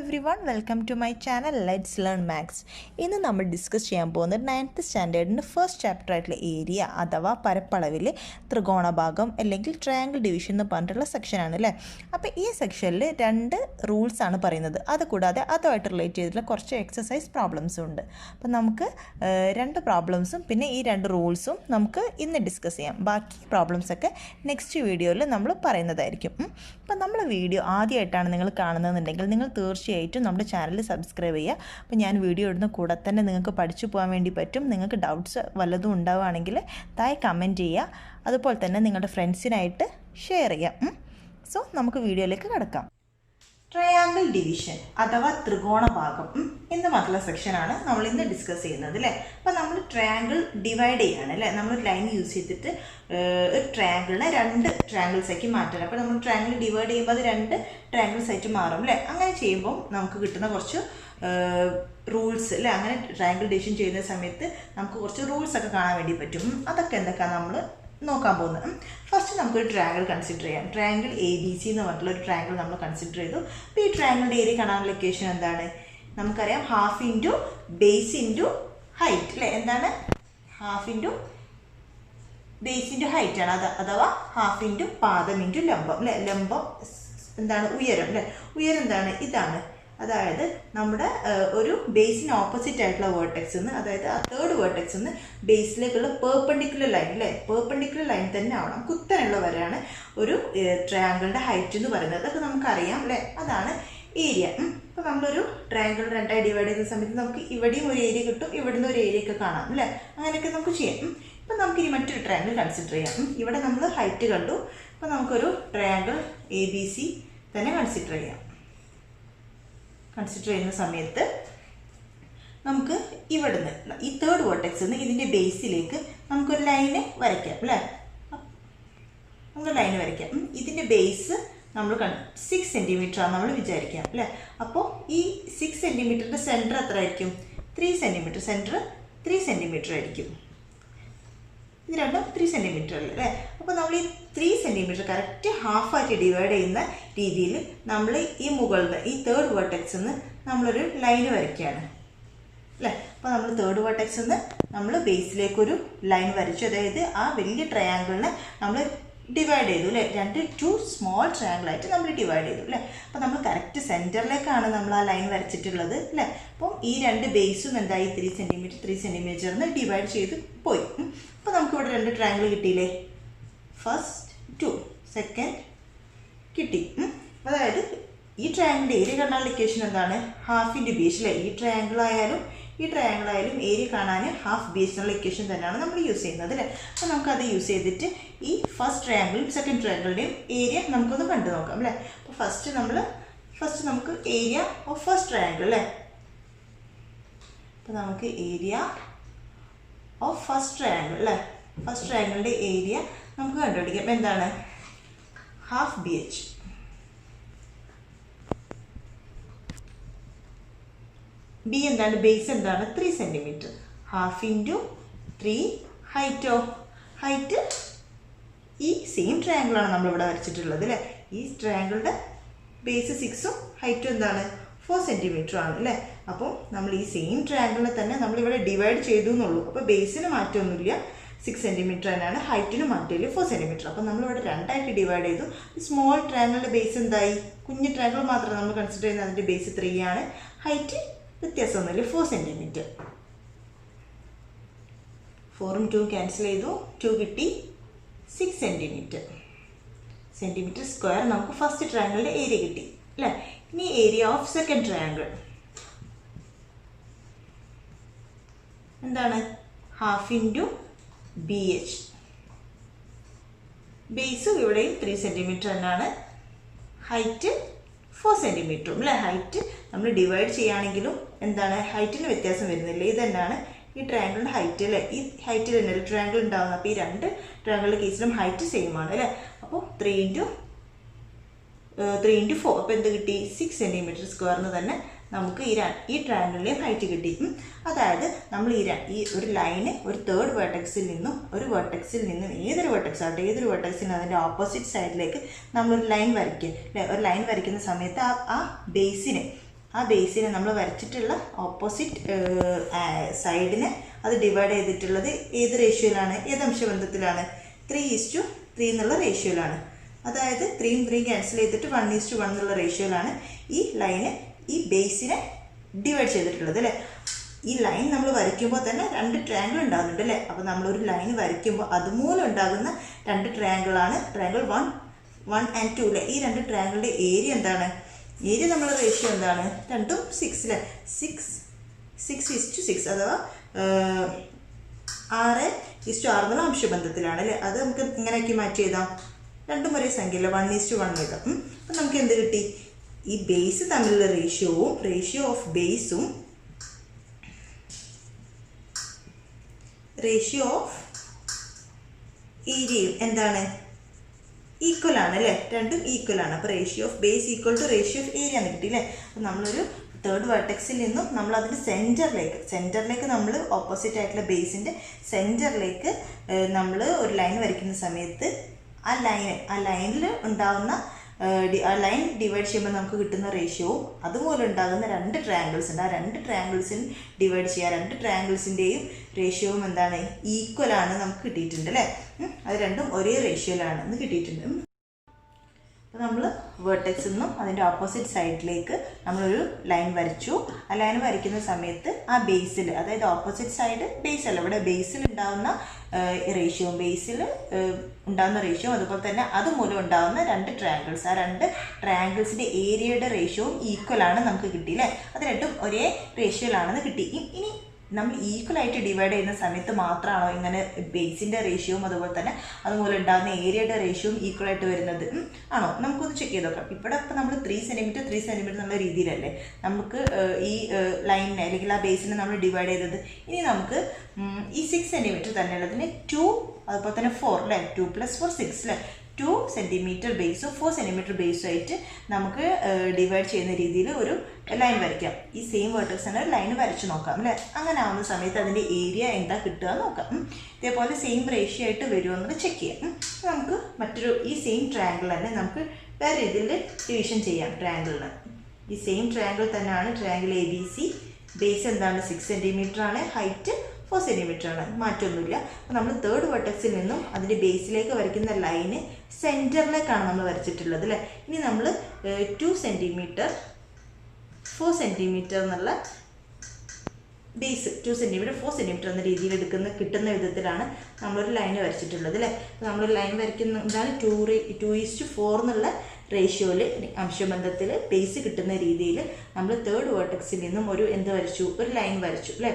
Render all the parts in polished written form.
everyone, welcome to my channel Let's Learn Maths. ഇന്ന് നമ്മൾ discuss ചെയ്യാൻ പോകുന്നത് 9th സ്റ്റാൻഡേർഡിൻ്റെ ഫസ്റ്റ് ചാപ്റ്റർ ആയിട്ടുള്ള ഏരിയ അഥവാ പരപ്പളവിലെ ത്രികോണഭാഗം അല്ലെങ്കിൽ ട്രയാങ്കിൾ ഡിവിഷൻ എന്ന് പറഞ്ഞിട്ടുള്ള സെക്ഷനാണ് അല്ലേ. അപ്പോൾ ഈ സെക്ഷനിൽ രണ്ട് റൂൾസ് ആണ് പറയുന്നത്. അതുകൂടാതെ അതുമായിട്ട് റിലേറ്റ് ചെയ്തിട്ടുള്ള കുറച്ച് എക്സസൈസ് പ്രോബ്ലംസും ഉണ്ട്. അപ്പോൾ നമുക്ക് രണ്ട് പ്രോബ്ലംസും പിന്നെ ഈ രണ്ട് റൂൾസും നമുക്ക് ഇന്ന് ഡിസ്കസ് ചെയ്യാം. ബാക്കി പ്രോബ്ലംസൊക്കെ നെക്സ്റ്റ് വീഡിയോയിൽ നമ്മൾ പറയുന്നതായിരിക്കും. അപ്പോൾ നമ്മൾ വീഡിയോ ആദ്യമായിട്ടാണ് നിങ്ങൾ കാണുന്നതെന്നുണ്ടെങ്കിൽ നിങ്ങൾ തീർച്ചയായിട്ടും നമ്മുടെ ചാനൽ സബ്സ്ക്രൈബ് ചെയ്യുക. അപ്പോൾ ഞാൻ വീഡിയോ ഇടുന്ന കൂടെ തന്നെ നിങ്ങൾക്ക് പഠിച്ചു പോകാൻ വേണ്ടി പറ്റും. നിങ്ങൾക്ക് ഡൗട്ട്സ് വല്ലതും ഉണ്ടാവുകയാണെങ്കിൽ താഴെ കമൻറ്റ് ചെയ്യുക. അതുപോലെ തന്നെ നിങ്ങളുടെ ഫ്രണ്ട്സിനായിട്ട് ഷെയർ ചെയ്യാം. സോ നമുക്ക് വീഡിയോയിലേക്ക് കിടക്കാം. ട്രയാങ്കിൾ ഡിവിഷൻ അഥവാ ത്രികോണഭാഗം എന്ന് പറഞ്ഞുള്ള സെക്ഷനാണ് നമ്മൾ ഇന്ന് ഡിസ്കസ് ചെയ്യുന്നത് അല്ലേ. അപ്പോൾ നമ്മൾ ട്രയാങ്കിൾ ഡിവൈഡ് ചെയ്യാണ് അല്ലേ. നമ്മൾ ലൈൻ യൂസ് ചെയ്തിട്ട് ഒരു ട്രയാങ്കിളിനെ രണ്ട് ട്രയാങ്കിൾസാക്കി മാറ്റണം. അപ്പോൾ നമ്മൾ ട്രയാങ്കിൾ ഡിവൈഡ് ചെയ്യുമ്പോൾ അത് രണ്ട് ട്രയാങ്കിൾസായിട്ട് മാറും അല്ലേ. അങ്ങനെ ചെയ്യുമ്പോൾ നമുക്ക് കിട്ടുന്ന കുറച്ച് റൂൾസ് അല്ലേ. അങ്ങനെ ട്രയാങ്കിൾ ഡിവിഷൻ ചെയ്യുന്ന സമയത്ത് നമുക്ക് കുറച്ച് റൂൾസൊക്കെ കാണാൻ വേണ്ടി പറ്റും. അതൊക്കെ എന്തൊക്കെയാണ് നമ്മൾ നോക്കാൻ പോകുന്നത്. ഫസ്റ്റ് നമുക്കൊരു ട്രയാങ്കിൾ കൺസിഡർ ചെയ്യാം. ട്രയാങ്കിൾ ABC എന്ന് പറഞ്ഞിട്ടുള്ള ഒരു ട്രയാങ്കിൾ നമ്മൾ കൺസിഡർ ചെയ്തു. അപ്പോൾ ഈ ട്രയാങ്കിളിൻ്റെ ഏരിയ കാണാനുള്ള ഇക്വേഷൻ എന്താണ്? നമുക്കറിയാം half into base into height അല്ലേ. എന്താണ്? Half into base into height ആണ്. അഥവാ ഹാഫ് ഇൻറ്റു പാദം ഇൻറ്റു ലംബം അല്ലേ. ലംബം എന്താണ്? ഉയരം അല്ലേ. ഉയരം എന്താണ്? ഇതാണ്. അതായത് നമ്മുടെ ഒരു ബേസിന് ഓപ്പോസിറ്റ് ആയിട്ടുള്ള വേർട്ടെക്സ് നിന്ന്, അതായത് ആ തേർഡ് വേർട്ടെക്സ് നിന്ന് ബേസിലേക്കുള്ള പേർപെൻഡിക്കുലർ ലൈൻ അല്ലേ. പേർപെൻഡിക്കുലർ ലൈൻ തന്നെ ആവണം. കുത്തനുള്ള വരെയാണ് ഒരു ട്രയാങ്കിളിൻ്റെ ഹൈറ്റ് എന്ന് പറയുന്നത്. അതൊക്കെ നമുക്കറിയാം അല്ലേ. അതാണ് ഏരിയ. അപ്പോൾ നമ്മളൊരു ട്രയാങ്കിൾ രണ്ടായി ഡിവൈഡ് ചെയ്യുന്ന സമയത്ത് നമുക്ക് ഇവിടെയും ഒരു ഏരിയ കിട്ടും, ഇവിടുന്ന് ഒരു ഏരിയ ഒക്കെ കാണാം അല്ലേ. അങ്ങനെയൊക്കെ നമുക്ക് ചെയ്യാം. ഇപ്പം നമുക്കിനി മറ്റൊരു ട്രയാങ്കിൾ കൺസിഡർ ചെയ്യാം. ഇവിടെ നമ്മൾ ഹൈറ്റ് കണ്ടു. അപ്പോൾ നമുക്കൊരു ട്രയാങ്കിൾ ABC തന്നെ കൺസിഡർ ചെയ്യാം. കൺസിഡർ ചെയ്യുന്ന സമയത്ത് നമുക്ക് ഇവിടുന്ന് ഈ തേർഡ് വേർട്ടെക്സ് നിന്ന് ഇതിൻ്റെ ബേസിലേക്ക് നമുക്കൊരു ലൈന് വരയ്ക്കാം അല്ലേ. നമുക്ക് ലൈന് വരയ്ക്കാം. ഇതിൻ്റെ ബേസ് നമ്മൾ 6 സെൻറ്റിമീറ്റർ ആണ് നമ്മൾ വിചാരിക്കാം അല്ലേ. അപ്പോൾ ഈ 6 സെൻറ്റിമീറ്ററിൻ്റെ സെൻറ്റർ എത്ര ആയിരിക്കും? 3 സെൻറ്റിമീറ്റർ. സെൻറ്റർ 3 സെൻറ്റിമീറ്റർ ആയിരിക്കും. ഇത് രണ്ടും 3 സെൻറ്റിമീറ്റർ അല്ലേ. അപ്പോൾ നമ്മൾ ഈ 3 സെൻറ്റിമീറ്റർ കറക്റ്റ് ഹാഫായിട്ട് ഡിവൈഡ് ചെയ്യുന്ന രീതിയിൽ നമ്മൾ ഈ മുകളിൽ ഈ തേർഡ് വേർട്ടെക്സിൽ നിന്ന് നമ്മളൊരു ലൈന് വരയ്ക്കുകയാണ് അല്ലേ. അപ്പോൾ നമ്മൾ തേർഡ് വേർട്ടെക്സിൽ നിന്ന് നമ്മൾ ബേസിലേക്കൊരു ലൈൻ വരച്ചു. അതായത് ആ വലിയ ട്രയാങ്കിളിനെ നമ്മൾ ഡിവൈഡ് ചെയ്തു അല്ലേ. ടു സ്മോൾ ട്രയാങ്കിളായിട്ട് നമ്മൾ ഡിവൈഡ് ചെയ്തു അല്ലേ. അപ്പോൾ നമ്മൾ കറക്റ്റ് സെൻറ്ററിലേക്കാണ് നമ്മൾ ആ ലൈൻ വരച്ചിട്ടുള്ളത് അല്ലേ. അപ്പം ഈ രണ്ട് ബേസും എന്തായി? 3 സെൻറ്റിമീറ്ററിന് ഡിവൈഡ് ചെയ്ത് പോയി. അപ്പോൾ നമുക്കിവിടെ രണ്ട് ട്രയാങ്കിൾ കിട്ടിയില്ലേ. ഫസ്റ്റ് 2, സെക്കൻഡ് കിട്ടി. അതായത് ഈ ട്രയാങ്കിളിൻ്റെ ഏരിയ കാണാനുള്ള ഇക്വേഷൻ എന്താണ്? ഹാഫ് ഇൻറ്റു ബേസ് അല്ലേ. ഈ ട്രയാങ്കിൾ ആയാലും ഏരിയ കാണാൻ ഹാഫ് ബേസ് എന്നുള്ള ഇക്വേഷൻ തന്നെയാണ് നമ്മൾ യൂസ് ചെയ്യുന്നത് അല്ലേ. അപ്പോൾ നമുക്കത് യൂസ് ചെയ്തിട്ട് ഈ ഫസ്റ്റ് ട്രയാങ്കിളും സെക്കൻഡ് ട്രയാങ്കിളിൻ്റെയും ഏരിയ നമുക്കൊന്ന് കണ്ടു നോക്കാം അല്ലേ. അപ്പോൾ ഫസ്റ്റ് നമുക്ക് ഏരിയ ഓഫ് ഫസ്റ്റ് ട്രയാങ്കിൾ അല്ലേ. അപ്പോൾ നമുക്ക് ഏരിയ ഓഫ് ഫസ്റ്റ് ട്രയാങ്കിൾ അല്ലേ. ഫസ്റ്റ് ട്രയാങ്കിളിൻ്റെ ഏരിയ നമുക്ക് കണ്ടുപിടിക്കാം. എന്താണ്? Half BH. ബി എന്താണ്? ബേസ് എന്താണ്? 3 സെൻറ്റിമീറ്റർ. Half into 3 ഹൈറ്റോ? ഹൈറ്റ് ഈ സെയിം ട്രയാങ്കിളാണ് നമ്മളിവിടെ വരച്ചിട്ടുള്ളത് അല്ലേ. ഈ ട്രയാങ്കിളുടെ ബേസ് 6ഉം ഹൈറ്റും എന്താണ്? 4 സെൻറ്റിമീറ്റർ ആണ് അല്ലേ. അപ്പോൾ നമ്മൾ ഈ സെയിം ട്രയാങ്കിളിനെ തന്നെ നമ്മളിവിടെ ഡിവൈഡ് ചെയ്തു എന്നുള്ളൂ. അപ്പോൾ ബേസിന് മാറ്റമൊന്നുമില്ല. 6 സെൻറ്റിമീറ്റർ തന്നെയാണ്. ഹൈറ്റിന് മാറ്റമില്ല. 4 സെൻറ്റിമീറ്റർ. അപ്പോൾ നമ്മളിവിടെ രണ്ടായിട്ട് ഡിവൈഡ് ചെയ്തു. സ്മോൾ ട്രയാങ്കിളിൻ്റെ ബേസ് എന്തായി? കുഞ്ഞു ട്രയാങ്കിൾ മാത്രമേ നമ്മൾ കൺസിഡർ ചെയ്യുന്നത്. അതിൻ്റെ ബേസ് 3 ആണ്. ഹൈറ്റ് വ്യത്യാസമൊന്നുമില്ല. 4 സെൻറ്റിമീറ്റർ. 4ഉം 2ഉം ക്യാൻസൽ ചെയ്തു. 2 കിട്ടി. 6 സെൻറ്റിമീറ്റർ. സെൻറ്റിമീറ്റർ സ്ക്വയർ നമുക്ക് ഫസ്റ്റ് ട്രയാങ്കിളിൻ്റെ ഏരിയ കിട്ടി അല്ലേ. ഇനി ഏരിയ ഓഫ് സെക്കൻഡ് ട്രയാങ്കിൾ എന്താണ്? Half into BH. ബേസും ഇവിടെയും 3 സെൻറ്റിമീറ്റർ തന്നെയാണ്. ഹൈറ്റ് 4 സെൻറ്റിമീറ്ററും അല്ലേ. ഹൈറ്റ് നമ്മൾ ഡിവൈഡ് ചെയ്യുകയാണെങ്കിലും എന്താണ്? ഹൈറ്റിന് വ്യത്യാസം വരുന്നില്ല. ഇത് തന്നെയാണ് ഈ ട്രയാങ്കിളിൻ്റെ ഹൈറ്റ് അല്ലേ. ഈ ഹൈറ്റ് തന്നെ ട്രയാങ്കിൾ ഉണ്ടാകുന്നത്. അപ്പോൾ ഈ രണ്ട് ട്രയാങ്കിളിൻ്റെ കേസിലും ഹൈറ്റ് സെയിം ആണ് അല്ലേ. അപ്പോൾ 3 ഇൻറ്റു 4. അപ്പോൾ എന്ത് കിട്ടി? 6 സെൻറ്റിമീറ്റർ സ്ക്വയറിന് തന്നെ നമുക്ക് ഈ ട്രയാങ്കിളിലെയും ഹൈറ്റ് കിട്ടി. അതായത് നമ്മൾ ഈ ഒരു ലൈന് ഒരു തേർഡ് വേർട്ടെക്സിൽ നിന്നും ഏതൊരു വേർട്ടെക്സ് ആവട്ടെ, ഏതൊരു വേർട്ടെക്സിൽ നിന്ന് അതിൻ്റെ ഓപ്പോസിറ്റ് സൈഡിലേക്ക് നമ്മളൊരു ലൈൻ വരയ്ക്കുക അല്ലേ. ഒരു ലൈൻ വരയ്ക്കുന്ന സമയത്ത് ആ ബേസിന് ആ ബേസിനെ നമ്മൾ വരച്ചിട്ടുള്ള ഓപ്പോസിറ്റ് സൈഡിനെ അത് ഡിവൈഡ് ചെയ്തിട്ടുള്ളത് ഏത് റേഷ്യോയിലാണ്, ഏത് അംശബന്ധത്തിലാണ്? 3:3 എന്നുള്ള റേഷ്യോയിലാണ്. അതായത് 3 ക്യാൻസൽ ചെയ്തിട്ട് 1:1 എന്നുള്ള റേഷ്യോയിലാണ് ഈ ലൈന് ഈ ബേസിനെ ഡിവൈഡ് ചെയ്തിട്ടുള്ളത് അല്ലേ. ഈ ലൈൻ നമ്മൾ വരയ്ക്കുമ്പോൾ തന്നെ 2 ട്രയാങ്കിൾ ഉണ്ടാകുന്നുണ്ട് അല്ലേ. അപ്പോൾ നമ്മളൊരു ലൈൻ വരയ്ക്കുമ്പോൾ അതുമൂലം ഉണ്ടാകുന്ന 2 ട്രയാങ്കിളാണ് ട്രയാങ്കിൾ 1 and 2 അല്ലേ. ഈ 2 ട്രയാങ്കിളുടെ ഏരിയ എന്താണ്? ഏരിയ നമ്മൾ റേഷ്യോ എന്താണ്? രണ്ടും 6 അല്ലേ. 6:6 അഥവാ 6:6 എന്നുള്ള അംശബന്ധത്തിലാണ് അല്ലേ. അത് നമുക്ക് ഇങ്ങനെയൊക്കെ മാറ്റി എഴുതാം. രണ്ടും ഒരേ സംഖ്യയില്ല, 1:1 എഴുതാം. അപ്പം നമുക്ക് എന്ത് കിട്ടി? ഈ ബേസ് തമ്മിലുള്ള റേഷ്യോ ഓഫ് ബേസും റേഷ്യോ ഓഫ് ഏരിയയും എന്താണ്? ഈക്വൽ ആണ് അല്ലേ. രണ്ടും ഈക്വൽ ആണ്. അപ്പോൾ ratio of base equal to ratio of area എന്ന് കിട്ടി അല്ലേ. അപ്പോൾ നമ്മളൊരു തേർഡ് വെർട്ടെക്സിൽ നിന്നും നമ്മൾ അതിൻ്റെ സെൻറ്ററിലേക്ക് നമ്മൾ ഓപ്പോസിറ്റ് ആയിട്ടുള്ള ബേസിൻ്റെ സെൻറ്ററിലേക്ക് നമ്മൾ ഒരു ലൈൻ വരയ്ക്കുന്ന സമയത്ത് ആ ലൈനിൽ ഉണ്ടാകുന്ന ആ ലൈൻ ഡിവൈഡ് ചെയ്യുമ്പോൾ നമുക്ക് കിട്ടുന്ന റേഷ്യോവും അതുപോലെ ഉണ്ടാകുന്ന 2 ട്രയാങ്കിൾസ് ഉണ്ട്. ആ 2 ട്രയാങ്കിൾസിന് ഡിവൈഡ് ചെയ്യുക. 2 ട്രയാങ്കിൾസിൻ്റെയും റേഷ്യോവും എന്താണ്? ഈക്വലാണ് നമുക്ക് കിട്ടിയിട്ടുണ്ട് അല്ലേ. അത് രണ്ടും ഒരേ റേഷ്യോയിലാണെന്ന് കിട്ടിയിട്ടുണ്ട്. അപ്പോൾ നമ്മൾ വേർട്ടെക്സിൽ നിന്നും അതിൻ്റെ ഓപ്പോസിറ്റ് സൈഡിലേക്ക് നമ്മളൊരു ലൈൻ വരച്ചു. ആ ലൈൻ വരയ്ക്കുന്ന സമയത്ത് ആ ബേസിൽ, അതായത് ഓപ്പോസിറ്റ് സൈഡ് ബേസ് അല്ല, ഇവിടെ ബേസിൽ ഉണ്ടാകുന്ന റേഷ്യോ അതുപോലെ തന്നെ അതുമൂലം ഉണ്ടാകുന്ന 2 ട്രയാങ്കിൾസ്, ആ 2 ട്രയാങ്കിൾസിൻ്റെ ഏരിയയുടെ റേഷ്യോവും ഈക്വലാണ് നമുക്ക് കിട്ടി അല്ലേ. അത് രണ്ടും ഒരേ റേഷ്യോയിലാണെന്ന് കിട്ടി. ഇനി നമ്മൾ ഈക്വലായിട്ട് ഡിവൈഡ് ചെയ്യുന്ന സമയത്ത് മാത്രമാണോ ഇങ്ങനെ ബേസിൻ്റെ റേഷ്യോവും അതുപോലെ തന്നെ അതുപോലെ ഉണ്ടാകുന്ന ഏരിയയുടെ റേഷ്യോവും ഈക്വലായിട്ട് വരുന്നത്? ആണോ? നമുക്കൊന്ന് ചെക്ക് ചെയ്ത് നോക്കാം. ഇവിടെ ഇപ്പോൾ നമ്മൾ 3 സെൻറ്റിമീറ്റർ എന്നുള്ള രീതിയിലല്ലേ നമുക്ക് ഈ ലൈനിനെ അല്ലെങ്കിൽ ആ ബേസിനെ നമ്മൾ ഡിവൈഡ് ചെയ്തത്. ഇനി നമുക്ക് ഈ 6 സെൻറ്റിമീറ്റർ തന്നെ ഉള്ളതിന് 2 അതുപോലെ തന്നെ 4 അല്ലേ. 2 + 4 6 അല്ലേ. 2 സെൻറ്റിമീറ്റർ ബേസും 4 സെൻറ്റിമീറ്റർ ബേസും ആയിട്ട് നമുക്ക് ഡിവൈഡ് ചെയ്യുന്ന രീതിയിൽ ഒരു ലൈൻ വരയ്ക്കാം. ഈ സെയിം വേർട്ടെക്സ് തന്നെ ഒരു ലൈൻ വരച്ച് നോക്കാം അല്ലേ. അങ്ങനെ ആവുന്ന സമയത്ത് അതിൻ്റെ ഏരിയ എന്താ കിട്ടുക എന്ന് നോക്കാം. ഇതേപോലെ സെയിം റേഷ്യോ ആയിട്ട് വരുമോ എന്നത് ചെക്ക് ചെയ്യാം. നമുക്ക് മറ്റൊരു ഈ സെയിം ട്രയാങ്കിൾ തന്നെ നമുക്ക് വേറെ രീതിയിൽ ഡിവിഷൻ ചെയ്യാം. ട്രയാങ്കിളിന് ഈ സെയിം ട്രയാങ്കിൾ തന്നെയാണ് ട്രയാങ്കിൾ ABC. ബേസ് എന്താണ്? 6 സെൻറ്റിമീറ്റർ ആണ്. ഹൈറ്റ് 4 സെൻറ്റിമീറ്റർ ആണ്. മാറ്റമൊന്നുമില്ല. അപ്പോൾ നമ്മൾ തേർഡ് വെർട്ടെക്സിൽ നിന്നും അതിൻ്റെ ബേസിലേക്ക് വരയ്ക്കുന്ന ലൈന് സെൻറ്ററിലേക്കാണ് നമ്മൾ വരച്ചിട്ടുള്ളത് അല്ലേ. ഇനി നമ്മൾ 2 സെൻറ്റിമീറ്റർ 4 സെൻറ്റിമീറ്റർ എന്നുള്ള ബേസ് 2 സെൻറ്റിമീറ്റർ 4 സെൻറ്റിമീറ്റർ എന്ന രീതിയിൽ കിട്ടുന്ന വിധത്തിലാണ് നമ്മളൊരു ലൈൻ വരച്ചിട്ടുള്ളത് അല്ലേ. അപ്പോൾ നമ്മളൊരു ലൈൻ വരയ്ക്കുന്നതാണ് 2:4 എന്നുള്ള റേഷ്യോയിൽ അംശബന്ധത്തിൽ ബേസ് കിട്ടുന്ന രീതിയിൽ നമ്മൾ തേർഡ് വെർട്ടെക്സിൽ നിന്നും ഒരു ലൈൻ വരച്ചു അല്ലേ.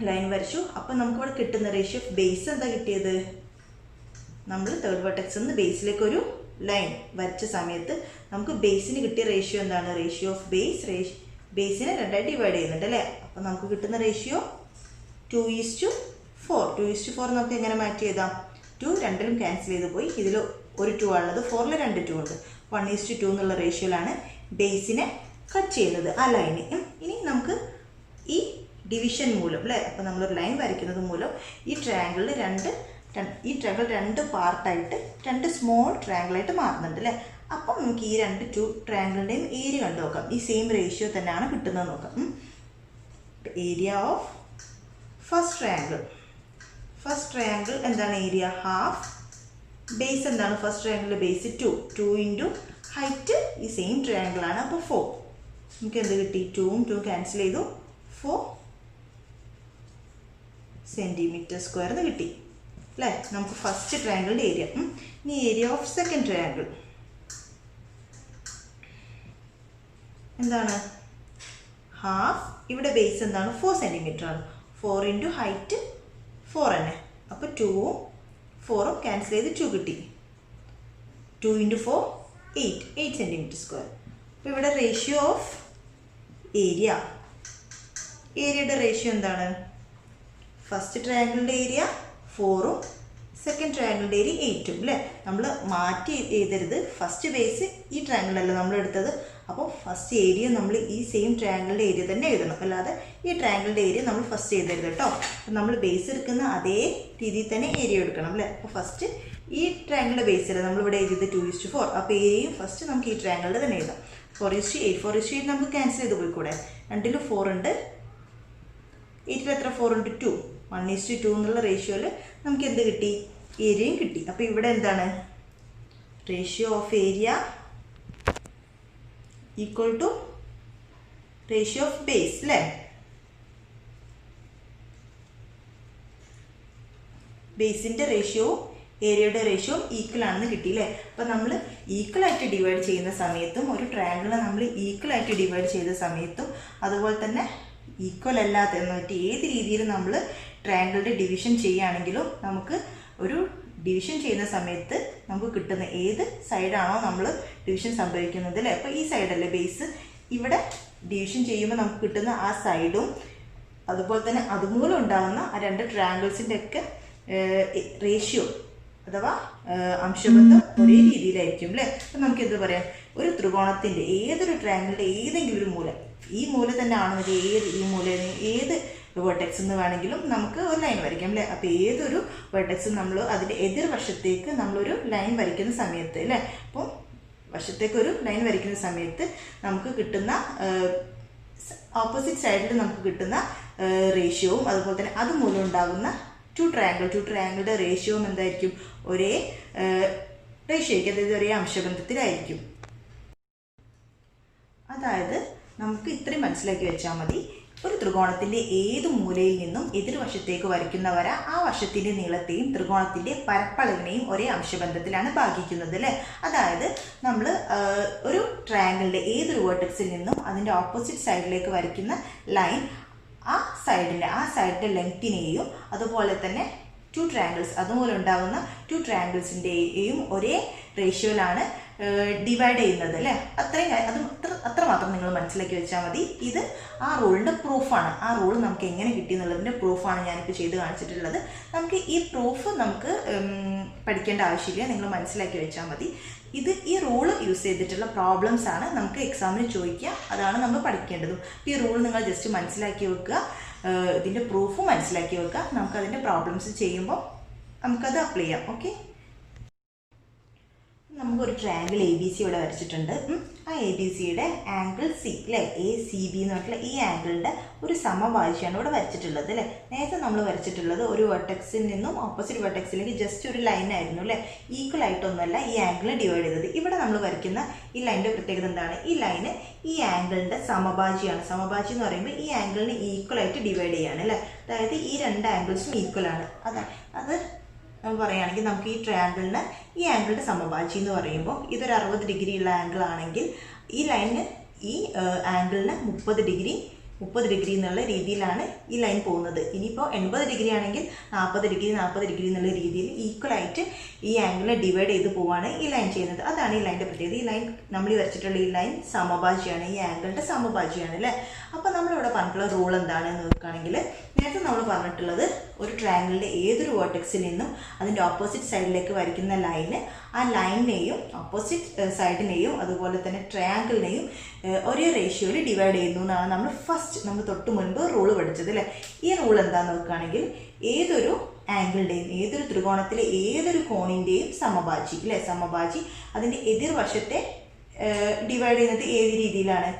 ലൈൻ വരച്ചു. അപ്പോൾ നമുക്കിവിടെ കിട്ടുന്ന റേഷ്യോ ഓഫ് ബേസ് എന്താ കിട്ടിയത്? നമ്മൾ തേർഡ് വെർട്ടെക്സിൽ നിന്ന് ബേസിലേക്ക് ഒരു ലൈൻ വരച്ച സമയത്ത് നമുക്ക് ബേസിന് കിട്ടിയ റേഷ്യോ എന്താണ്? റേഷ്യോ ഓഫ് ബേസിനെ 2ആയി ഡിവൈഡ് ചെയ്യുന്നുണ്ട് അല്ലേ. അപ്പോൾ നമുക്ക് കിട്ടുന്ന റേഷ്യോ 2:4. 2:4 നമുക്ക് എങ്ങനെ മാറ്റി എഴുതാം? 2 രണ്ടിലും ക്യാൻസൽ ചെയ്ത് പോയി. ഇതിൽ ഒരു 2 ആണുള്ളത്, 4ൽ 2 2 ഉണ്ട്. 1:2 എന്നുള്ള റേഷ്യോയിലാണ് ബേസിനെ കട്ട് ചെയ്യുന്നത് ആ ലൈന്. ഇനി നമുക്ക് ഈ ഡിവിഷൻ മൂലം അല്ലേ. അപ്പോൾ നമ്മളൊരു ലൈൻ വരയ്ക്കുന്നത് മൂലം ഈ ട്രയാങ്കിൾ 2 പാർട്ടായിട്ട് 2 സ്മോൾ ട്രയാങ്കിളായിട്ട് മാറുന്നുണ്ട് അല്ലേ. അപ്പം നമുക്ക് ഈ 2 ട്രയാങ്കിളിൻ്റെയും ഏരിയ കണ്ടു നോക്കാം. ഈ സെയിം റേഷ്യോ തന്നെയാണ് കിട്ടുന്നത് നോക്കാം. ഏരിയ ഓഫ് ഫസ്റ്റ് ട്രയാങ്കിൾ എന്താണ്? Area half. ബേസ് എന്താണ്? ഫസ്റ്റ് ട്രയാങ്കിളിൻ്റെ ബേസ് 2 ഇൻറ്റു ഹൈറ്റ് ഈ സെയിം ട്രയാങ്കിളാണ്. അപ്പോൾ 4. നമുക്ക് എന്ത് കിട്ടി? 2ഉം 2 ക്യാൻസൽ ചെയ്തു. 4 സെൻറ്റിമീറ്റർ സ്ക്വയർ എന്ന് കിട്ടി അല്ലേ. നമുക്ക് ഫസ്റ്റ് ട്രയാങ്കിളിൻ്റെ ഏരിയ. ഇനി ഏരിയ ഓഫ് സെക്കൻഡ് ട്രയാങ്കിൾ എന്താണ്? ഹാഫ്. ഇവിടെ ബേസ് എന്താണ്? 4 സെൻറ്റിമീറ്റർ ആണ്. 4 ഇൻറ്റു ഹൈറ്റ് 4 തന്നെ. അപ്പോൾ 2ഉം 4ഉം ക്യാൻസൽ ചെയ്ത് 2 കിട്ടി. 2 ഇൻറ്റു 4 8 സെൻറ്റിമീറ്റർ സ്ക്വയർ. അപ്പോൾ ഇവിടെ റേഷ്യോ ഓഫ് ഏരിയയുടെ റേഷ്യോ എന്താണ്? ഫസ്റ്റ് ട്രയാങ്കിളിൻ്റെ ഏരിയ 4ഉം സെക്കൻഡ് ട്രയാങ്കിളിൻ്റെ ഏരിയ 8ഉം അല്ലേ. നമ്മൾ മാറ്റി എഴുതരുത്. ഫസ്റ്റ് ബേസ് ഈ ട്രയാങ്കിളല്ല നമ്മൾ എടുത്തത്. അപ്പോൾ ഫസ്റ്റ് ഏരിയ നമ്മൾ ഈ സെയിം ട്രയാങ്കിളിൻ്റെ ഏരിയ തന്നെ എഴുതണം. അല്ലാതെ ഈ ട്രയാങ്കിളിൻ്റെ ഏരിയ നമ്മൾ ഫസ്റ്റ് എഴുതരുത് കേട്ടോ. അപ്പോൾ നമ്മൾ ബേസ് എടുക്കുന്ന അതേ രീതിയിൽ തന്നെ ഏരിയ എടുക്കണം അല്ലേ. അപ്പോൾ ഫസ്റ്റ് ഈ ട്രയാങ്കിളിൻ്റെ ബേസിൽ നമ്മളിവിടെ എഴുതിയത് 2:4. അപ്പോൾ ഏരിയയും ഫസ്റ്റ് നമുക്ക് ഈ ട്രയാങ്കിളിൽ തന്നെ എഴുതാം. 4:8. 4:8 നമുക്ക് ക്യാൻസൽ ചെയ്ത് പോയിക്കൂടെ? 2 4 ഉണ്ട്, 8 എത്ര 4 ഉണ്ട് 2. 1:2 എന്നുള്ള റേഷ്യോയിൽ നമുക്ക് എന്ത് കിട്ടി? ഏരിയയും കിട്ടി. അപ്പോൾ ഇവിടെ എന്താണ്? Ratio of area equal to ratio of base അല്ലേ? ബേസിൻ്റെ റേഷ്യോവും ഏരിയയുടെ റേഷ്യോവും ഈക്വൽ ആണെന്ന് കിട്ടിയില്ലേ? അപ്പോൾ നമ്മൾ ഈക്വലായിട്ട് ഡിവൈഡ് ചെയ്യുന്ന സമയത്തും ഒരു ട്രയാങ്കിളിനെ നമ്മൾ ഈക്വലായിട്ട് ഡിവൈഡ് ചെയ്ത സമയത്തും അതുപോലെ തന്നെ ഈക്വൽ അല്ലാത്ത എന്നിട്ട് ഏത് രീതിയിൽ നമ്മൾ ട്രയാങ്കിളുടെ ഡിവിഷൻ ചെയ്യുകയാണെങ്കിലും നമുക്ക് ഒരു ഡിവിഷൻ ചെയ്യുന്ന സമയത്ത് നമുക്ക് കിട്ടുന്ന ഏത് സൈഡാണോ നമ്മൾ ഡിവിഷൻ സംഭവിക്കുന്നത് അല്ലേ? അപ്പോൾ ഈ സൈഡല്ലേ ബേസ്. ഇവിടെ ഡിവിഷൻ ചെയ്യുമ്പോൾ നമുക്ക് കിട്ടുന്ന ആ സൈഡും അതുപോലെ തന്നെ അതുമൂലം ഉണ്ടാകുന്ന ആ രണ്ട് ട്രയാങ്കിൾസിൻ്റെ ഒക്കെ റേഷ്യോ അഥവാ അംശബന്ധം ഒരേ രീതിയിലായിരിക്കും അല്ലേ? അപ്പം നമുക്ക് എന്ത് പറയാം? ഒരു ത്രികോണത്തിൻ്റെ ഏതൊരു ട്രയാങ്കിളിൻ്റെ ഏതെങ്കിലും ഒരു മൂല, ഈ മൂല തന്നെ ആണെന്നുണ്ടെങ്കിൽ ഈ മൂലയിൽ ഏത് വെർട്ടെക്സ് എന്ന് വേണമെങ്കിലും നമുക്ക് ഒരു ലൈൻ വരയ്ക്കാം അല്ലേ? അപ്പോൾ ഏതൊരു വെർട്ടെക്സും നമ്മൾ അതിൻ്റെ എതിർവശത്തേക്ക് നമ്മളൊരു ലൈൻ വരയ്ക്കുന്ന സമയത്ത് അല്ലേ, അപ്പോൾ വശത്തേക്കൊരു ലൈൻ വരയ്ക്കുന്ന സമയത്ത് നമുക്ക് കിട്ടുന്ന ഓപ്പോസിറ്റ് സൈഡിൽ നമുക്ക് കിട്ടുന്ന റേഷ്യോവും അതുപോലെ തന്നെ അതുമൂലം ഉണ്ടാകുന്ന ടു ട്രയാങ്കിളുടെ റേഷ്യോവും എന്തായിരിക്കും? ഒരേ റേഷ്യോയ്ക്ക്, അതായത് ഒരേ അംശബന്ധത്തിലായിരിക്കും. അതായത് നമുക്ക് ഇത്രയും മനസ്സിലാക്കി വെച്ചാൽ മതി. ഒരു ത്രികോണത്തിൻ്റെ ഏത് മൂലയിൽ നിന്നും എതിർവശത്തേക്ക് വരയ്ക്കുന്ന വര ആ വശത്തിൻ്റെ നീളത്തെയും ത്രികോണത്തിൻ്റെ പരപ്പളവിനെയും ഒരേ അംശബന്ധത്തിലാണ് ഭാഗിക്കുന്നത് അല്ലേ? അതായത് നമ്മൾ ഒരു ട്രയാങ്കിളിൻ്റെ ഏതൊരു വേർട്ടെക്സിൽ നിന്നും അതിൻ്റെ ഓപ്പോസിറ്റ് സൈഡിലേക്ക് വരയ്ക്കുന്ന ലൈൻ ആ സൈഡിൻ്റെ ലെങ്ത്തിനെയും അതുപോലെ തന്നെ ടു ട്രയാങ്കിൾസ് അതുപോലെ ഉണ്ടാകുന്ന ടു ട്രയാങ്കിൾസിൻ്റെയും ഒരേ റേഷ്യോയിലാണ് ഡിവൈഡ് ചെയ്യുന്നത് അല്ലേ? അത്ര മാത്രം നിങ്ങൾ മനസ്സിലാക്കി വെച്ചാൽ മതി. ഇത് ആ റൂളിൻ്റെ പ്രൂഫാണ്. ആ റൂൾ നമുക്ക് എങ്ങനെ കിട്ടി എന്നുള്ളതിൻ്റെ പ്രൂഫാണ് ഞാനിപ്പോൾ ചെയ്ത് കാണിച്ചിട്ടുള്ളത്. നമുക്ക് ഈ പ്രൂഫ് നമുക്ക് പഠിക്കേണ്ട ആവശ്യമില്ല, നിങ്ങൾ മനസ്സിലാക്കി വെച്ചാൽ മതി. ഈ റൂള് യൂസ് ചെയ്തിട്ടുള്ള പ്രോബ്ലംസ് ആണ് നമുക്ക് എക്സാമിന് ചോദിക്കുക, അതാണ് നമ്മൾ പഠിക്കേണ്ടതും. ഈ റൂൾ നിങ്ങൾ ജസ്റ്റ് മനസ്സിലാക്കി വെക്കുക, ഇതിൻ്റെ പ്രൂഫ് മനസ്സിലാക്കി വെക്കുക. നമുക്കതിൻ്റെ പ്രോബ്ലംസ് ചെയ്യുമ്പോൾ നമുക്കത് അപ്ലൈ ചെയ്യാം. ഓക്കെ, നമുക്കൊരു ട്രയാങ്കിൾ എ ബി സി ഇവിടെ വരച്ചിട്ടുണ്ട്. ആ എ ബി സിയുടെ ആംഗിൾ സി അല്ലേ, ACB എന്ന് പറഞ്ഞിട്ടുള്ള ഈ ആംഗിളിൻ്റെ ഒരു സമഭാജിയാണ് ഇവിടെ വരച്ചിട്ടുള്ളത് അല്ലേ? നേരത്തെ നമ്മൾ വരച്ചിട്ടുള്ളത് ഒരു വെർട്ടെക്സിൽ നിന്നും ഓപ്പോസിറ്റ് വെർട്ടെക്സിലേക്ക് ജസ്റ്റ് ഒരു ലൈൻ ആയിരുന്നു അല്ലേ? ഈക്വൽ ആയിട്ടൊന്നുമല്ല ഈ ആംഗിൾ ഡിവൈഡ് ചെയ്തത്. ഇവിടെ നമ്മൾ വരയ്ക്കുന്ന ഈ ലൈനിൻ്റെ പ്രത്യേകത എന്താണ്? ഈ ലൈന് ഈ ആംഗിളിൻ്റെ സമഭാജിയാണ്. സമഭാജി എന്ന് പറയുമ്പോൾ ഈ ആംഗിളിന് ഈക്വൽ ആയിട്ട് ഡിവൈഡ് ചെയ്യാണ് അല്ലേ? അതായത് ഈ രണ്ട് ആംഗിൾസും ഈക്വൽ ആണ്. അത് പറയുകയാണെങ്കിൽ നമുക്ക് ഈ ട്രയാങ്കിളിന് ഈ ആംഗിളിൻ്റെ സമഭാജി എന്ന് പറയുമ്പോൾ ഇതൊരു 60 ഡിഗ്രി ഉള്ള ആംഗിൾ ആണെങ്കിൽ ഈ ലൈനിന് ഈ ആംഗിളിന് 30 ഡിഗ്രി എന്നുള്ള രീതിയിലാണ് ഈ ലൈൻ പോകുന്നത്. ഇനിയിപ്പോൾ 80 ഡിഗ്രി ആണെങ്കിൽ 40 ഡിഗ്രി എന്നുള്ള രീതിയിൽ ഈക്വലായിട്ട് ഈ ആംഗിളിനെ ഡിവൈഡ് ചെയ്ത് പോവാണ് ഈ ലൈൻ ചെയ്യുന്നത്. അതാണ് ഈ ലൈൻ്റെ പ്രത്യേകത. ഈ ലൈൻ നമ്മൾ വരച്ചിട്ടുള്ള ഈ ലൈൻ സമഭാജിയാണ്, ഈ ആംഗിളിൻ്റെ സമഭാജിയാണ് അല്ലേ? അപ്പോൾ നമ്മളിവിടെ പറഞ്ഞിട്ടുള്ള റൂൾ എന്താണെന്ന് നോക്കുകയാണെങ്കിൽ നേരത്തെ നമ്മൾ പറഞ്ഞിട്ടുള്ളത് ഒരു ട്രയാങ്കിളിൻ്റെ ഏതൊരു വേർട്ടെക്സിൽ നിന്നും അതിൻ്റെ ഓപ്പോസിറ്റ് സൈഡിലേക്ക് വരയ്ക്കുന്ന ലൈന് ആ ലൈനിനെയും ഓപ്പോസിറ്റ് സൈഡിനെയും അതുപോലെ തന്നെ ട്രയാങ്കിളിനെയും ഒരേ റേഷ്യോയിൽ ഡിവൈഡ് ചെയ്യുന്നു എന്നാണ് നമ്മൾ തൊട്ട് മുൻപ് റൂള് പഠിച്ചത് അല്ലേ? ഈ റൂൾ എന്താണെന്ന് നോക്കുകയാണെങ്കിൽ ഏതൊരു ആംഗിളിൻ്റെയും ഏതൊരു ത്രികോണത്തിലെ ഏതൊരു കോണിൻ്റെയും സമഭാജി അല്ലേ, സമഭാജി അതിൻ്റെ എതിർവശത്തെ ഡിവൈഡ് ചെയ്യുന്നത് ഏത് രീതിയിലാണ്?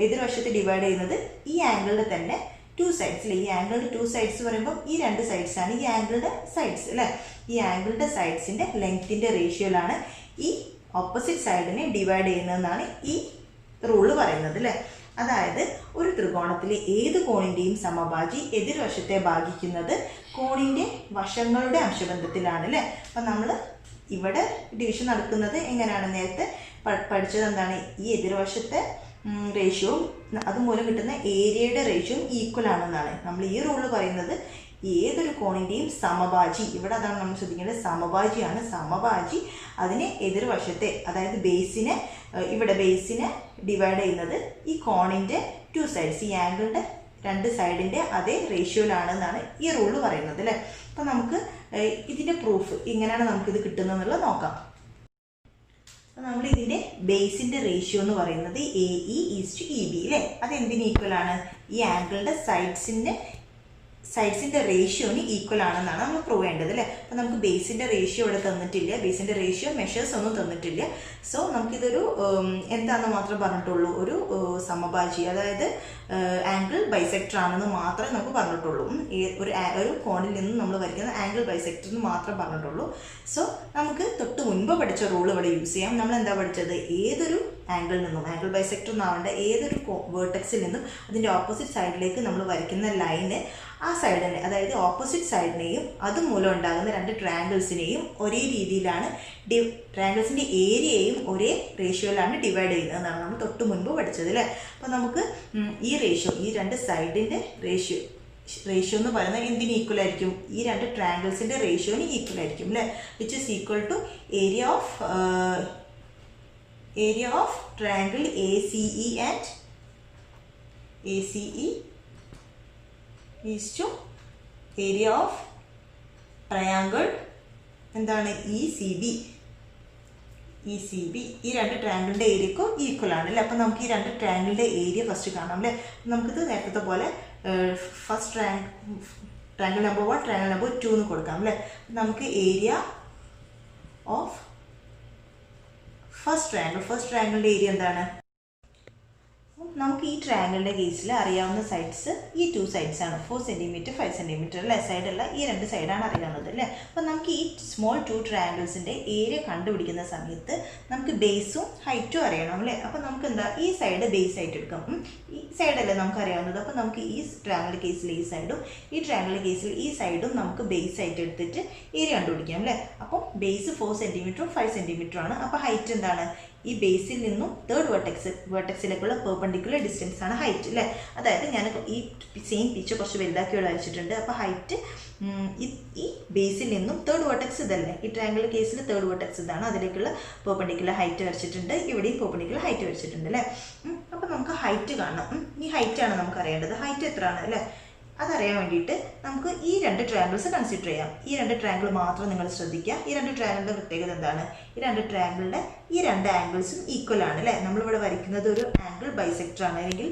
എതിർവശത്തെ ഡിവൈഡ് ചെയ്യുന്നത് ഈ ആംഗിളിൻ്റെ തന്നെ ടു സൈഡ്സ് അല്ലേ? ഈ ആംഗിളിൻ്റെ ടു സൈഡ്സ് പറയുമ്പോൾ ഈ രണ്ട് സൈഡ്സാണ് ഈ ആംഗിളിൻ്റെ സൈഡ്സ് അല്ലേ? ഈ ആംഗിളിൻ്റെ സൈഡ്സിൻ്റെ ലെങ്ത്തിൻ്റെ റേഷ്യോയിലാണ് ഈ ഓപ്പോസിറ്റ് സൈഡിനെ ഡിവൈഡ് ചെയ്യുന്നതെന്നാണ് ഈ റൂള് പറയുന്നത് അല്ലേ? അതായത് ഒരു ത്രികോണത്തിലെ ഏത് കോണിൻ്റെയും സമഭാജി എതിർവശത്തെ ഭാഗിക്കുന്നത് കോണിൻ്റെ വശങ്ങളുടെ അംശബന്ധത്തിലാണ് അല്ലേ? അപ്പം നമ്മൾ ഇവിടെ ഡിവിഷൻ നടക്കുന്നത് എങ്ങനെയാണ്? നേരത്തെ പഠിച്ചത് എന്താണ്? ഈ എതിർവശത്തെ റേഷ്യോവും അതുമൂലം കിട്ടുന്ന ഏരിയയുടെ റേഷ്യോയും ഈക്വൽ ആണെന്നാണ്. നമ്മൾ ഈ റൂള് പറയുന്നത് ഏതൊരു കോണിൻ്റെയും സമഭാജി, ഇവിടെ അതാണ് നമ്മൾ ശ്രദ്ധിക്കേണ്ടത്, സമഭാജിയാണ്. സമഭാജി അതിനെ എതിർവശത്തെ, അതായത് ബേസിനെ ഡിവൈഡ് ചെയ്യുന്നത് ഈ കോണിൻ്റെ ടു സൈഡ്സ്, ഈ ആംഗിളിൻ്റെ രണ്ട് സൈഡിൻ്റെ അതേ റേഷ്യോയിലാണെന്നാണ് ഈ റൂള് പറയുന്നത് അല്ലേ? അപ്പം നമുക്ക് ഇതിൻ്റെ പ്രൂഫ് എങ്ങനെയാണ് നമുക്കിത് കിട്ടുന്നതെന്നുള്ളത് നോക്കാം. നമ്മൾ ഇതിൻ്റെ ബേസിൻ്റെ റേഷ്യോ എന്ന് പറയുന്നത് AE/EB അല്ലേ? അത് എന്തിന് ഈക്വൽ ആണ്? ഈ ആംഗിളിൻ്റെ സൈഡ്സിൻ്റെ സൈഡ്സിൻ്റെ റേഷ്യോന് ഈക്വൽ ആണെന്നാണ് നമ്മൾ പ്രൂവ് ചെയ്യേണ്ടത് അല്ലേ. അപ്പോൾ നമുക്ക് ബേസിൻ്റെ റേഷ്യോ ഇവിടെ തന്നിട്ടില്ല, ബേസിൻ്റെ റേഷ്യോ മെഷേഴ്സ് ഒന്നും തന്നിട്ടില്ല. സോ നമുക്കിതൊരു എന്താണെന്ന് മാത്രം പറഞ്ഞിട്ടുള്ളൂ, ഒരു സമഭാജി, അതായത് ആംഗിൾ ബൈസെക്ടർ ആണെന്ന് മാത്രമേ നമുക്ക് പറഞ്ഞിട്ടുള്ളൂ. ഒരു കോണിൽ നിന്ന് നമ്മൾ വരയ്ക്കുന്ന ആംഗിൾ ബൈസെക്ടർ എന്ന് മാത്രം പറഞ്ഞിട്ടുള്ളൂ. സോ നമുക്ക് തൊട്ട് മുൻപ് പഠിച്ച റൂൾ ഇവിടെ യൂസ് ചെയ്യാം. നമ്മൾ എന്താ പഠിച്ചത്, ഏതൊരു ആംഗിളിൽ നിന്നും, ആംഗിൾ ബൈസെക്ടർ എന്നാവേണ്ട ഏതൊരു വേർട്ടെക്സിൽ നിന്നും അതിൻ്റെ ഓപ്പോസിറ്റ് സൈഡിലേക്ക് നമ്മൾ വരയ്ക്കുന്ന ലൈന് ആ സൈഡിനെ, അതായത് ഓപ്പോസിറ്റ് സൈഡിനെയും അതുമൂലം ഉണ്ടാകുന്ന രണ്ട് ട്രയാങ്കിൾസിനെയും ഒരേ രീതിയിലാണ് ട്രയാങ്കിൾസിൻ്റെ ഏരിയയും ഒരേ റേഷ്യോയിലാണ് ഡിവൈഡ് ചെയ്യുന്നത് എന്നാണ് നമ്മൾ തൊട്ട് മുൻപ് പഠിച്ചത് അല്ലേ. അപ്പോൾ നമുക്ക് ഈ റേഷ്യോ, ഈ രണ്ട് സൈഡിൻ്റെ റേഷ്യോ എന്ന് പറയുന്നത് എന്തിന് ഈക്വൽ ആയിരിക്കും, ഈ രണ്ട് ട്രയാങ്കിൾസിൻ്റെ റേഷ്യോന് ഈക്വൽ ആയിരിക്കും അല്ലേ. Which is equal to area of triangle ACE and ACE is to area of triangle എന്താണ് ECB. ഈ രണ്ട് ട്രയാങ്കിളിൻ്റെ ഏരിയക്കും ഈക്വൽ ആണ് അല്ലേ. അപ്പം നമുക്ക് ഈ രണ്ട് ട്രയാങ്കിളിൻ്റെ ഏരിയ ഫസ്റ്റ് കാണാം അല്ലേ. നമുക്കിത് നേരത്തെ പോലെ first triangle number 1 triangle number 2 എന്ന് കൊടുക്കാം അല്ലേ. നമുക്ക് ഏരിയ ഓഫ് ഫസ്റ്റ് ട്രയാങ്കിളിൻ്റെ ഏരിയ എന്താണ്, നമുക്ക് ഈ ട്രയാങ്കിളിൻ്റെ കേസിൽ അറിയാവുന്ന സൈഡ്സ് ഈ 2 സൈഡ്സ് ആണ്, 4 സെൻറ്റിമീറ്റർ 5 സെൻറ്റിമീറ്റർ അല്ലേ സൈഡല്ല, ഈ 2 സൈഡാണ് അറിയാവുന്നത് അല്ലേ. അപ്പോൾ നമുക്ക് ഈ സ്മോൾ 2 ട്രയാങ്കിൾസിൻ്റെ ഏരിയ കണ്ടുപിടിക്കുന്ന സമയത്ത് നമുക്ക് ബേസും ഹൈറ്റും അറിയണം അല്ലേ. അപ്പോൾ നമുക്ക് എന്താ, ഈ സൈഡ് ബേസ് ആയിട്ട് എടുക്കാം, ഈ സൈഡല്ലേ നമുക്ക് അറിയാവുന്നത്. അപ്പോൾ നമുക്ക് ഈ ട്രയാങ്കിൾ കേസിൽ ഈ സൈഡും ഈ ട്രയാങ്കിൾ കേസിൽ ഈ സൈഡും നമുക്ക് ബേസ് ആയിട്ട് എടുത്തിട്ട് ഏരിയ കണ്ടുപിടിക്കാം അല്ലേ. അപ്പോൾ ബേസ് 4 സെൻറ്റിമീറ്ററും 5 സെൻറ്റിമീറ്ററും ആണ്. അപ്പോൾ ഹൈറ്റ് എന്താണ്, ഈ ബേസിൽ നിന്നും തേർഡ് വേർട്ടെക്സിലേക്കുള്ള പെർപെൻഡിക്കുലർ ഡിസ്റ്റൻസ് ആണ് ഹൈറ്റ് അല്ലേ. അതായത് ഞാൻ ഈ സെയിം പിക്ചർ കുറച്ച് വലുതാക്കി വരച്ചിട്ടുണ്ട്. അപ്പോൾ ഹൈറ്റ് ഈ ബേസിൽ നിന്നും തേർഡ് വേർട്ടെക്സ് ഇതല്ലേ, ഈ ട്രയാങ്കിൾ കേസിൽ തേർഡ് വേർട്ടെക്സ് ഇതാണ്, അതിലേക്കുള്ള പെർപെൻഡിക്കുലർ ഹൈറ്റ് വരച്ചിട്ടുണ്ട്, ഇവിടെയും പെർപെൻഡിക്കുലർ ഹൈറ്റ് വരച്ചിട്ടുണ്ട് അല്ലേ. അപ്പോൾ നമുക്ക് ഹൈറ്റ് കാണണം. ഈ ഹൈറ്റാണ് നമുക്ക് അറിയേണ്ടത്. ഹൈറ്റ് എത്ര ആണ് അല്ലേ, അതറിയാൻ വേണ്ടിയിട്ട് നമുക്ക് ഈ രണ്ട് ട്രയാങ്കിൾസ് കൺസിഡർ ചെയ്യാം. ഈ രണ്ട് ട്രയാങ്കിൾ മാത്രം നിങ്ങൾ ശ്രദ്ധിക്കുക. ഈ രണ്ട് ട്രയാങ്കിളിൻ്റെ പ്രത്യേകത എന്താണ്, ഈ രണ്ട് ട്രയാങ്കിളിൻ്റെ ഈ രണ്ട് ആംഗിൾസും ഈക്വൽ ആണ് അല്ലേ. നമ്മളിവിടെ വരയ്ക്കുന്നത് ഒരു ആംഗിൾ ബൈസെക്ടർ ആണ്, അല്ലെങ്കിൽ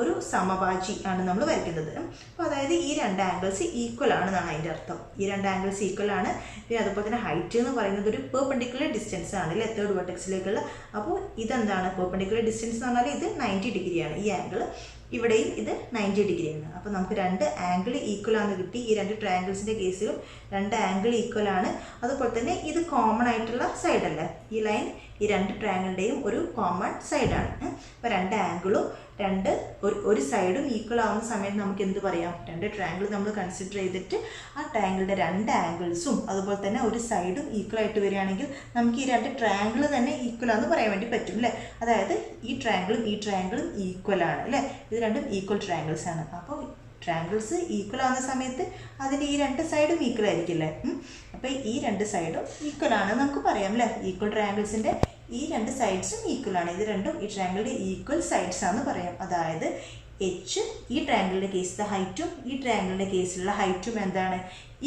ഒരു സമഭാജി ആണ് നമ്മൾ വരയ്ക്കുന്നത്. അപ്പോൾ അതായത് ഈ രണ്ട് ആംഗിൾസ് ഈക്വൽ ആണെന്നാണ് അതിൻ്റെ അർത്ഥം. ഈ രണ്ട് ആംഗിൾസ് ഈക്വൽ ആണ്. പിന്നെ അതുപോലെ തന്നെ ഹൈറ്റ് എന്ന് പറയുന്നത് ഒരു പെർപെൻഡിക്കുലർ ഡിസ്റ്റൻസ് ആണ് അല്ലേ, തേർഡ് വേർട്ടെക്സിലേക്കുള്ള. അപ്പോൾ ഇതെന്താണ്, പെർപെൻഡിക്കുലർ ഡിസ്റ്റൻസ് എന്ന് പറഞ്ഞാൽ ഇത് 90 ഡിഗ്രിയാണ് ഈ ആംഗിൾ, ഇവിടെയും ഇത് 90 ഡിഗ്രിയാണ്. അപ്പോൾ നമുക്ക് രണ്ട് ആംഗിൾ ഈക്വൽ ആണെന്ന് കിട്ടി. ഈ രണ്ട് ട്രയാങ്കിൾസിൻ്റെ കേസിലും രണ്ട് ആംഗിൾ ഈക്വൽ ആണ്. അതുപോലെ തന്നെ ഇത് കോമൺ ആയിട്ടുള്ള സൈഡല്ലേ, ഈ ലൈൻ ഈ രണ്ട് ട്രയാങ്കിളിൻ്റെയും ഒരു കോമൺ സൈഡാണ്. അപ്പോൾ രണ്ട് ആംഗിളും ഒരു സൈഡും ഈക്വൽ ആവുന്ന സമയത്ത് നമുക്ക് എന്ത് പറയാം, രണ്ട് ട്രയാങ്കിൾ നമ്മൾ കൺസിഡർ ചെയ്തിട്ട് ആ ട്രയാങ്കിളിൻ്റെ രണ്ട് ആംഗിൾസും അതുപോലെ തന്നെ ഒരു സൈഡും ഈക്വൽ ആയിട്ട് വരികയാണെങ്കിൽ നമുക്ക് ഈ രണ്ട് ട്രയാങ്കിൾ തന്നെ ഈക്വൽ ആണെന്ന് പറയാൻ വേണ്ടി പറ്റും അല്ലേ. അതായത് ഈ ട്രയാങ്കിളും ഈക്വൽ ആണ് അല്ലേ, ഇത് രണ്ടും ഈക്വൽ ട്രയാങ്കിൾസ് ആണ്. അപ്പോൾ ട്രയാങ്കിൾസ് ഈക്വൽ ആവുന്ന സമയത്ത് അതിൻ്റെ ഈ രണ്ട് സൈഡും ഈക്വൽ ആയിരിക്കില്ലേ. അപ്പോൾ ഈ രണ്ട് സൈഡും ഈക്വൽ ആണ് നമുക്ക് പറയാം അല്ലേ. ഈക്വൽ ട്രയാങ്കിൾസിൻ്റെ ഈ രണ്ട് സൈഡ്സും ഈക്വൽ ആണ്. ഇത് രണ്ടും ഈ ട്രയാങ്കിളിൻ്റെ ഈക്വൽ സൈഡ്സ് ആണെന്ന് പറയാം. അതായത് എച്ച് ഈ ട്രയാങ്കിളിൻ്റെ കേസിലെ ഹൈറ്റും ഈ ട്രയാങ്കിളിൻ്റെ കേസിലുള്ള ഹൈറ്റും എന്താണ്,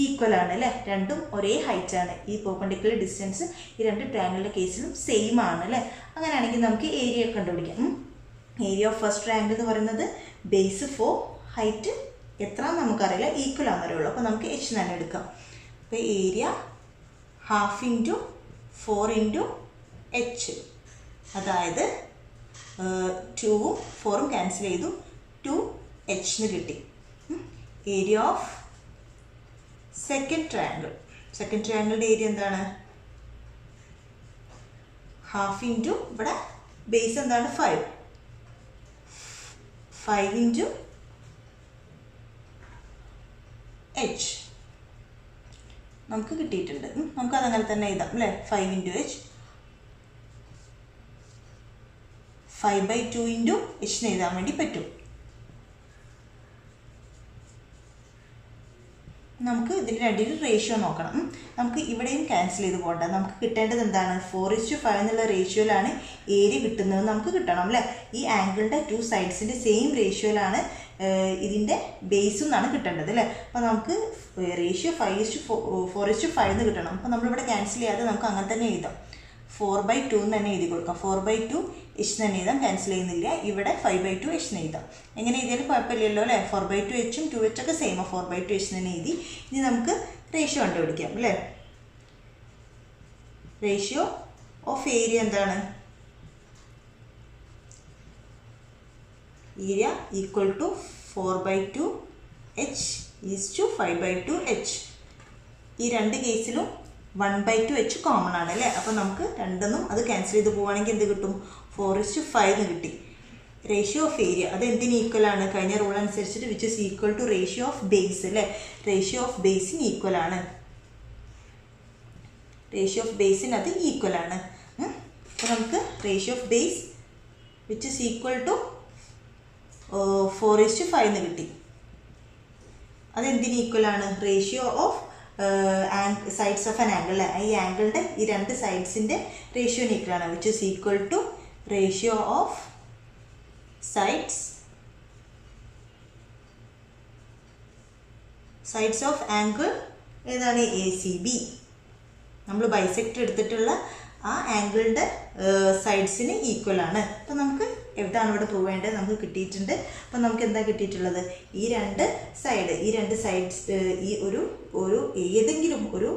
ഈക്വൽ ആണ് അല്ലേ. രണ്ടും ഒരേ ഹൈറ്റ് ആണ്. ഈ പെർപെൻഡിക്കുലർ ഡിസ്റ്റൻസ് ഈ രണ്ട് ട്രയാങ്കിളിൻ്റെ കേസിലും സെയിം ആണ് അല്ലേ. അങ്ങനെയാണെങ്കിൽ നമുക്ക് ഏരിയ കണ്ടുപിടിക്കാം. ഏരിയ ഓഫ് ഫസ്റ്റ് ട്രയാങ്കിൾ എന്ന് പറയുന്നത് ബേസ് 4, ഹൈറ്റ് എത്ര നമുക്കറിയില്ല, ഈക്വൽ ആണെന്നറിയുള്ളൂ. അപ്പോൾ നമുക്ക് എച്ച് തന്നെ എടുക്കാം. അപ്പോൾ ഏരിയ 1/2 × 4 × എച്ച്, അതായത് 2ഉം 4ഉം ക്യാൻസൽ ചെയ്തു, 2h എന്ന് കിട്ടി. ഏരിയ ഓഫ് സെക്കൻഡ് ട്രയാങ്കിളിൻ്റെ ഏരിയ എന്താണ്, 1/2 × ഇവിടെ ബേസ് എന്താണ് 5 × h നമുക്ക് കിട്ടിയിട്ടുണ്ട്. നമുക്കതങ്ങനെ തന്നെ എഴുതാം അല്ലേ. 5 × h, 5/2 × h എന്ന് എഴുതാൻ വേണ്ടി പറ്റും. നമുക്ക് ഇതിൻ്റെ രണ്ടിലും റേഷ്യോ നോക്കണം. നമുക്ക് ഇവിടെയും ക്യാൻസൽ ചെയ്ത് പോകണ്ട. നമുക്ക് കിട്ടേണ്ടത് എന്താണ്, 4:5 എന്നുള്ള റേഷ്യോയിലാണ് ഏരിയ കിട്ടുന്നത് നമുക്ക് കിട്ടണം അല്ലേ. ഈ ആംഗിളിൻ്റെ 2 സൈഡ്സിൻ്റെ സെയിം റേഷ്യോയിലാണ് ഇതിൻ്റെ ബേസും എന്നാണ് കിട്ടേണ്ടത് അല്ലേ. അപ്പോൾ നമുക്ക് റേഷ്യോ 5:4:5 എന്ന് കിട്ടണം. അപ്പോൾ നമ്മളിവിടെ ക്യാൻസൽ ചെയ്യാതെ നമുക്ക് അങ്ങനെ തന്നെ എഴുതാം. 4/2 എന്ന് തന്നെ എഴുതി കൊടുക്കാം. 4/2 h തന്നെ എഴുതാം, ക്യാൻസൽ ചെയ്യുന്നില്ല. ഇവിടെ 5/2 h എന്ന് എഴുതാം. എങ്ങനെ എഴുതിയാലും കുഴപ്പമില്ലല്ലോ അല്ലേ. 4/2 h 2h ഒക്കെ സെയിം. 4/2 h തന്നെ എഴുതി. ഇനി നമുക്ക് റേഷ്യോ കണ്ടുപിടിക്കാം അല്ലേ. റേഷ്യോ ഓഫ് ഏരിയ എന്താണ്? Area equal to 4/2 h is to 5/2 h. ഈ രണ്ട് കേസിലും 1/2 h കോമൺ ആണ് അല്ലേ. അപ്പോൾ നമുക്ക് രണ്ടെന്നും അത് ക്യാൻസൽ ചെയ്ത് പോവുകയാണെങ്കിൽ എന്ത് കിട്ടും? 4:5 എന്ന് കിട്ടി. റേഷ്യോ ഓഫ് ഏരിയ അത് എന്തിന് ഈക്വൽ ആണ്? കഴിഞ്ഞ റൂൾ അനുസരിച്ചിട്ട് which is equal to ratio of base അല്ലേ. റേഷ്യോ ഓഫ് ബേസിന് ഈക്വൽ ആണ്. റേഷ്യോ ഓഫ് ബേസിന് അത് ഈക്വൽ ആണ്. അപ്പോൾ നമുക്ക് ratio of base which is equal to 4:5 എന്ന് കിട്ടി. അതെന്തിന് ഈക്വൽ ആണ്? Ratio of sides of an angle. ഈ ആംഗിളിൻ്റെ ഈ രണ്ട് സൈഡ്സിൻ്റെ റേഷ്യോന് ഈക്വൽ ആണ്. Which is equal to ratio of sides of angle ഏതാണ്? ACB. നമ്മൾ ബൈസെക്ടർ എടുത്തിട്ടുള്ള ആ ആംഗിളിൻ്റെ സൈഡ്സിന് ഈക്വൽ ആണ്. അപ്പം നമുക്ക് എന്താണ് ഇവിടെ പ്രൂവ് ചെയ്യേണ്ടത്? നമുക്ക് കിട്ടിയിട്ടുണ്ട്. അപ്പം നമുക്ക് എന്താ കിട്ടിയിട്ടുള്ളത്? ഈ രണ്ട് സൈഡ്സ് ഈ ഒരു ഏതെങ്കിലും ഒരു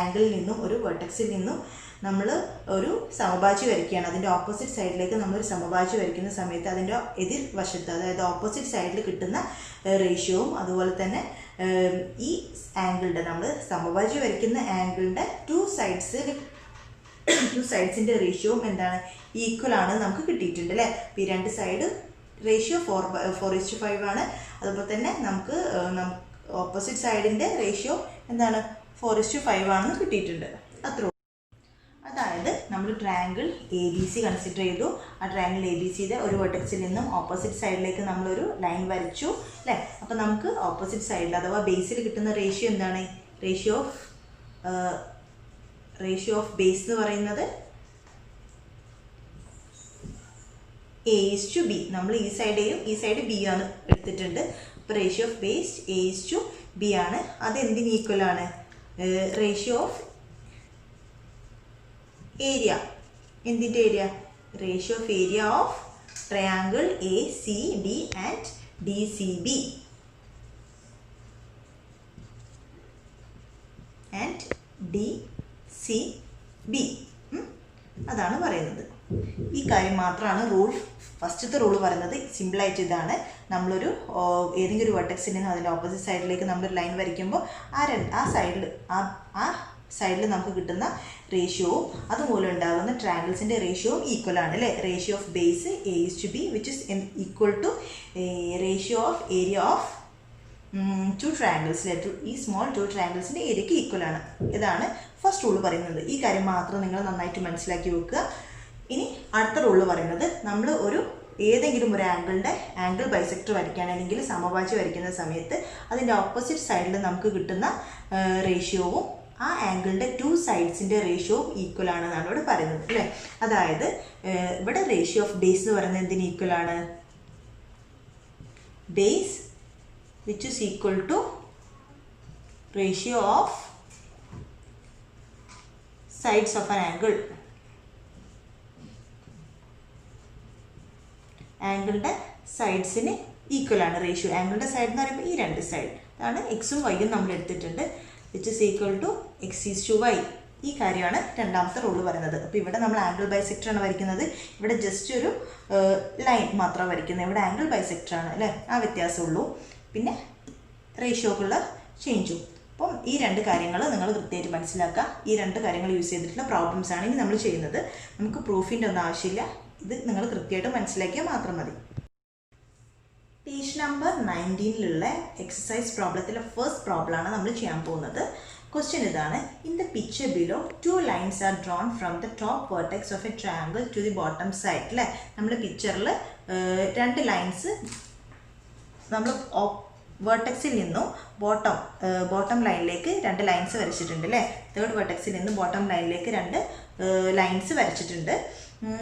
ആംഗിളിൽ നിന്നും ഒരു വെർട്ടെക്സിൽ നിന്നും നമ്മൾ ഒരു സമഭാജി വരയ്ക്കുകയാണ്. അതിൻ്റെ ഓപ്പോസിറ്റ് സൈഡിലേക്ക് നമ്മളൊരു സമഭാജി വരയ്ക്കുന്ന സമയത്ത് അതിൻ്റെ എതിർ വശത്ത്, അതായത് ഓപ്പോസിറ്റ് സൈഡിൽ കിട്ടുന്ന റേഷ്യോവും അതുപോലെ തന്നെ ഈ ആംഗിളിൻ്റെ, നമ്മൾ സമഭാജി വരയ്ക്കുന്ന ആംഗിളിൻ്റെ ടു സൈഡ്സിൻ്റെ റേഷ്യോവും എന്താണ്? ഈക്വൽ ആണ് നമുക്ക് കിട്ടിയിട്ടുണ്ട് അല്ലേ. അപ്പോൾ ഈ രണ്ട് സൈഡ് റേഷ്യോ 4:5 ആണ്. അതുപോലെ തന്നെ നമുക്ക് ഓപ്പോസിറ്റ് സൈഡിൻ്റെ റേഷ്യോ എന്താണ്? 4:5 ആണെന്ന് കിട്ടിയിട്ടുണ്ട്. അത്ര. അതായത് നമ്മൾ ട്രയാങ്കിൾ ABC കൺസിഡർ ചെയ്തു. ആ ട്രയാങ്കിൾ ABCയുടെ ഒരു വെർട്ടെക്സിൽ നിന്നും ഓപ്പോസിറ്റ് സൈഡിലേക്ക് നമ്മളൊരു ലൈൻ വരച്ചു അല്ലേ. അപ്പോൾ നമുക്ക് ഓപ്പോസിറ്റ് സൈഡിൽ അഥവാ ബേസിൽ കിട്ടുന്ന റേഷ്യോ എന്താണ്? റേഷ്യോ ഓഫ് ബേസ് എന്ന് പറയുന്നത് A:B. നമ്മൾ ഈ സൈഡ് Aയും ഈ സൈഡ് B ആണ് എടുത്തിട്ടുണ്ട്. അപ്പോൾ റേഷ്യോ ഓഫ് ബേസ് A:B ആണ്. അത് എന്തിന് ഈക്വൽ ആണ്? Ratio of area. എന്തിൻ്റെ area? Ratio of area of triangle ACB and DCB and DCB. അതാണ് പറയുന്നത്. ഈ കാര്യം മാത്രമാണ് ഫസ്റ്റത്തെ റൂൾ പറയുന്നത്. സിമ്പിളായിട്ട് ഇതാണ്. നമ്മളൊരു ഏതെങ്കിലും ഒരു വെർട്ടെക്സിൽ നിന്ന് അതിൻ്റെ ഓപ്പോസിറ്റ് സൈഡിലേക്ക് നമ്മളൊരു ലൈൻ വരയ്ക്കുമ്പോൾ ആ സൈഡിൽ നമുക്ക് കിട്ടുന്ന റേഷ്യോവും അതുമൂലം ഉണ്ടാകുന്ന ട്രയാങ്കിൾസിൻ്റെ റേഷ്യോവും ഈക്വൽ ആണ് അല്ലേ. Ratio of base A:B which is equal to ratio of area of two triangles. ഈ സ്മോൾ ടു ട്രയാങ്കിൾസിൻ്റെ ഏരിയയ്ക്ക് ഈക്വൽ ആണ്. ഇതാണ് ഫസ്റ്റ് റൂൾ പറയുന്നത്. ഈ കാര്യം മാത്രം നിങ്ങൾ നന്നായിട്ട് മനസ്സിലാക്കി വെക്കുക. ഇനി അടുത്ത റൂൾ പറയുന്നത്, നമ്മൾ ഏതെങ്കിലും ഒരു ആംഗിൾ ബൈസെക്ടർ വരയ്ക്കുകയാണെങ്കിൽ സമഭാജി വരയ്ക്കുന്ന സമയത്ത് അതിൻ്റെ ഓപ്പോസിറ്റ് സൈഡിൽ നമുക്ക് കിട്ടുന്ന റേഷ്യോവും ആ ആംഗിളിൻ്റെ ടു സൈഡ്സിൻ്റെ റേഷ്യോവും ഈക്വൽ ആണെന്നാണ് ഇവിടെ പറയുന്നത് അല്ലേ. അതായത് ഇവിടെ റേഷ്യോ ഓഫ് ബേസ് എന്ന് പറയുന്നത് എന്തിന് ഈക്വൽ ആണ്? Base which is equal to ratio of sides of an angle. ആംഗിളിൻ്റെ സൈഡ്സിന് ഈക്വൽ ആണ് റേഷ്യോ. ആംഗിളിൻ്റെ സൈഡ് എന്ന് പറയുമ്പോൾ ഈ രണ്ട് സൈഡ് അതാണ് എക്സും വൈയും നമ്മൾ എടുത്തിട്ടുണ്ട്. Which is equal to x:y. ഈ കാര്യമാണ് രണ്ടാമത്തെ റൂൾ പറയുന്നത്. അപ്പോൾ ഇവിടെ നമ്മൾ ആംഗിൾ ബൈസെക്ടറാണ് വരയ്ക്കുന്നത്. ഇവിടെ ജസ്റ്റ് ഒരു ലൈൻ മാത്രമാണ് വരയ്ക്കുന്നത്. ഇവിടെ ആംഗിൾ ബൈസെക്ടറാണ് അല്ലേ. ആ വ്യത്യാസമുള്ളൂ. പിന്നെ റേഷ്യോക്കുള്ള ചേഞ്ചും. അപ്പം ഈ രണ്ട് കാര്യങ്ങൾ നിങ്ങൾ കൃത്യമായിട്ട് മനസ്സിലാക്കുക. ഈ രണ്ട് കാര്യങ്ങൾ യൂസ് ചെയ്തിട്ടുള്ള പ്രോബ്ലംസ് ആണ് ഇനി നമ്മൾ ചെയ്യുന്നത്. നമുക്ക് പ്രൂഫിൻ്റെ ഒന്നും ആവശ്യമില്ല. ഇത് നിങ്ങൾ കൃത്യമായിട്ട് മനസ്സിലാക്കിയാൽ മാത്രം മതി. പേജ് നമ്പർ 19 എക്സസൈസ് പ്രോബ്ലത്തിലെ ഫസ്റ്റ് പ്രോബ്ലമാണ് നമ്മൾ ചെയ്യാൻ പോകുന്നത്. ക്വസ്റ്റ്യൻ ഇതാണ്. In the picture below 2 lines are drawn from the top vertex of a triangle to the bottom side അല്ലേ. നമ്മൾ പിക്ചറിൽ 2 ലൈൻസ് നമ്മൾ വെർട്ടെക്സിൽ നിന്നും ബോട്ടം ലൈനിലേക്ക് 2 ലൈൻസ് വരച്ചിട്ടുണ്ട് അല്ലേ. തേർഡ് വെർട്ടെക്സിൽ നിന്ന് ബോട്ടം ലൈനിലേക്ക് 2 ലൈൻസ് വരച്ചിട്ടുണ്ട്.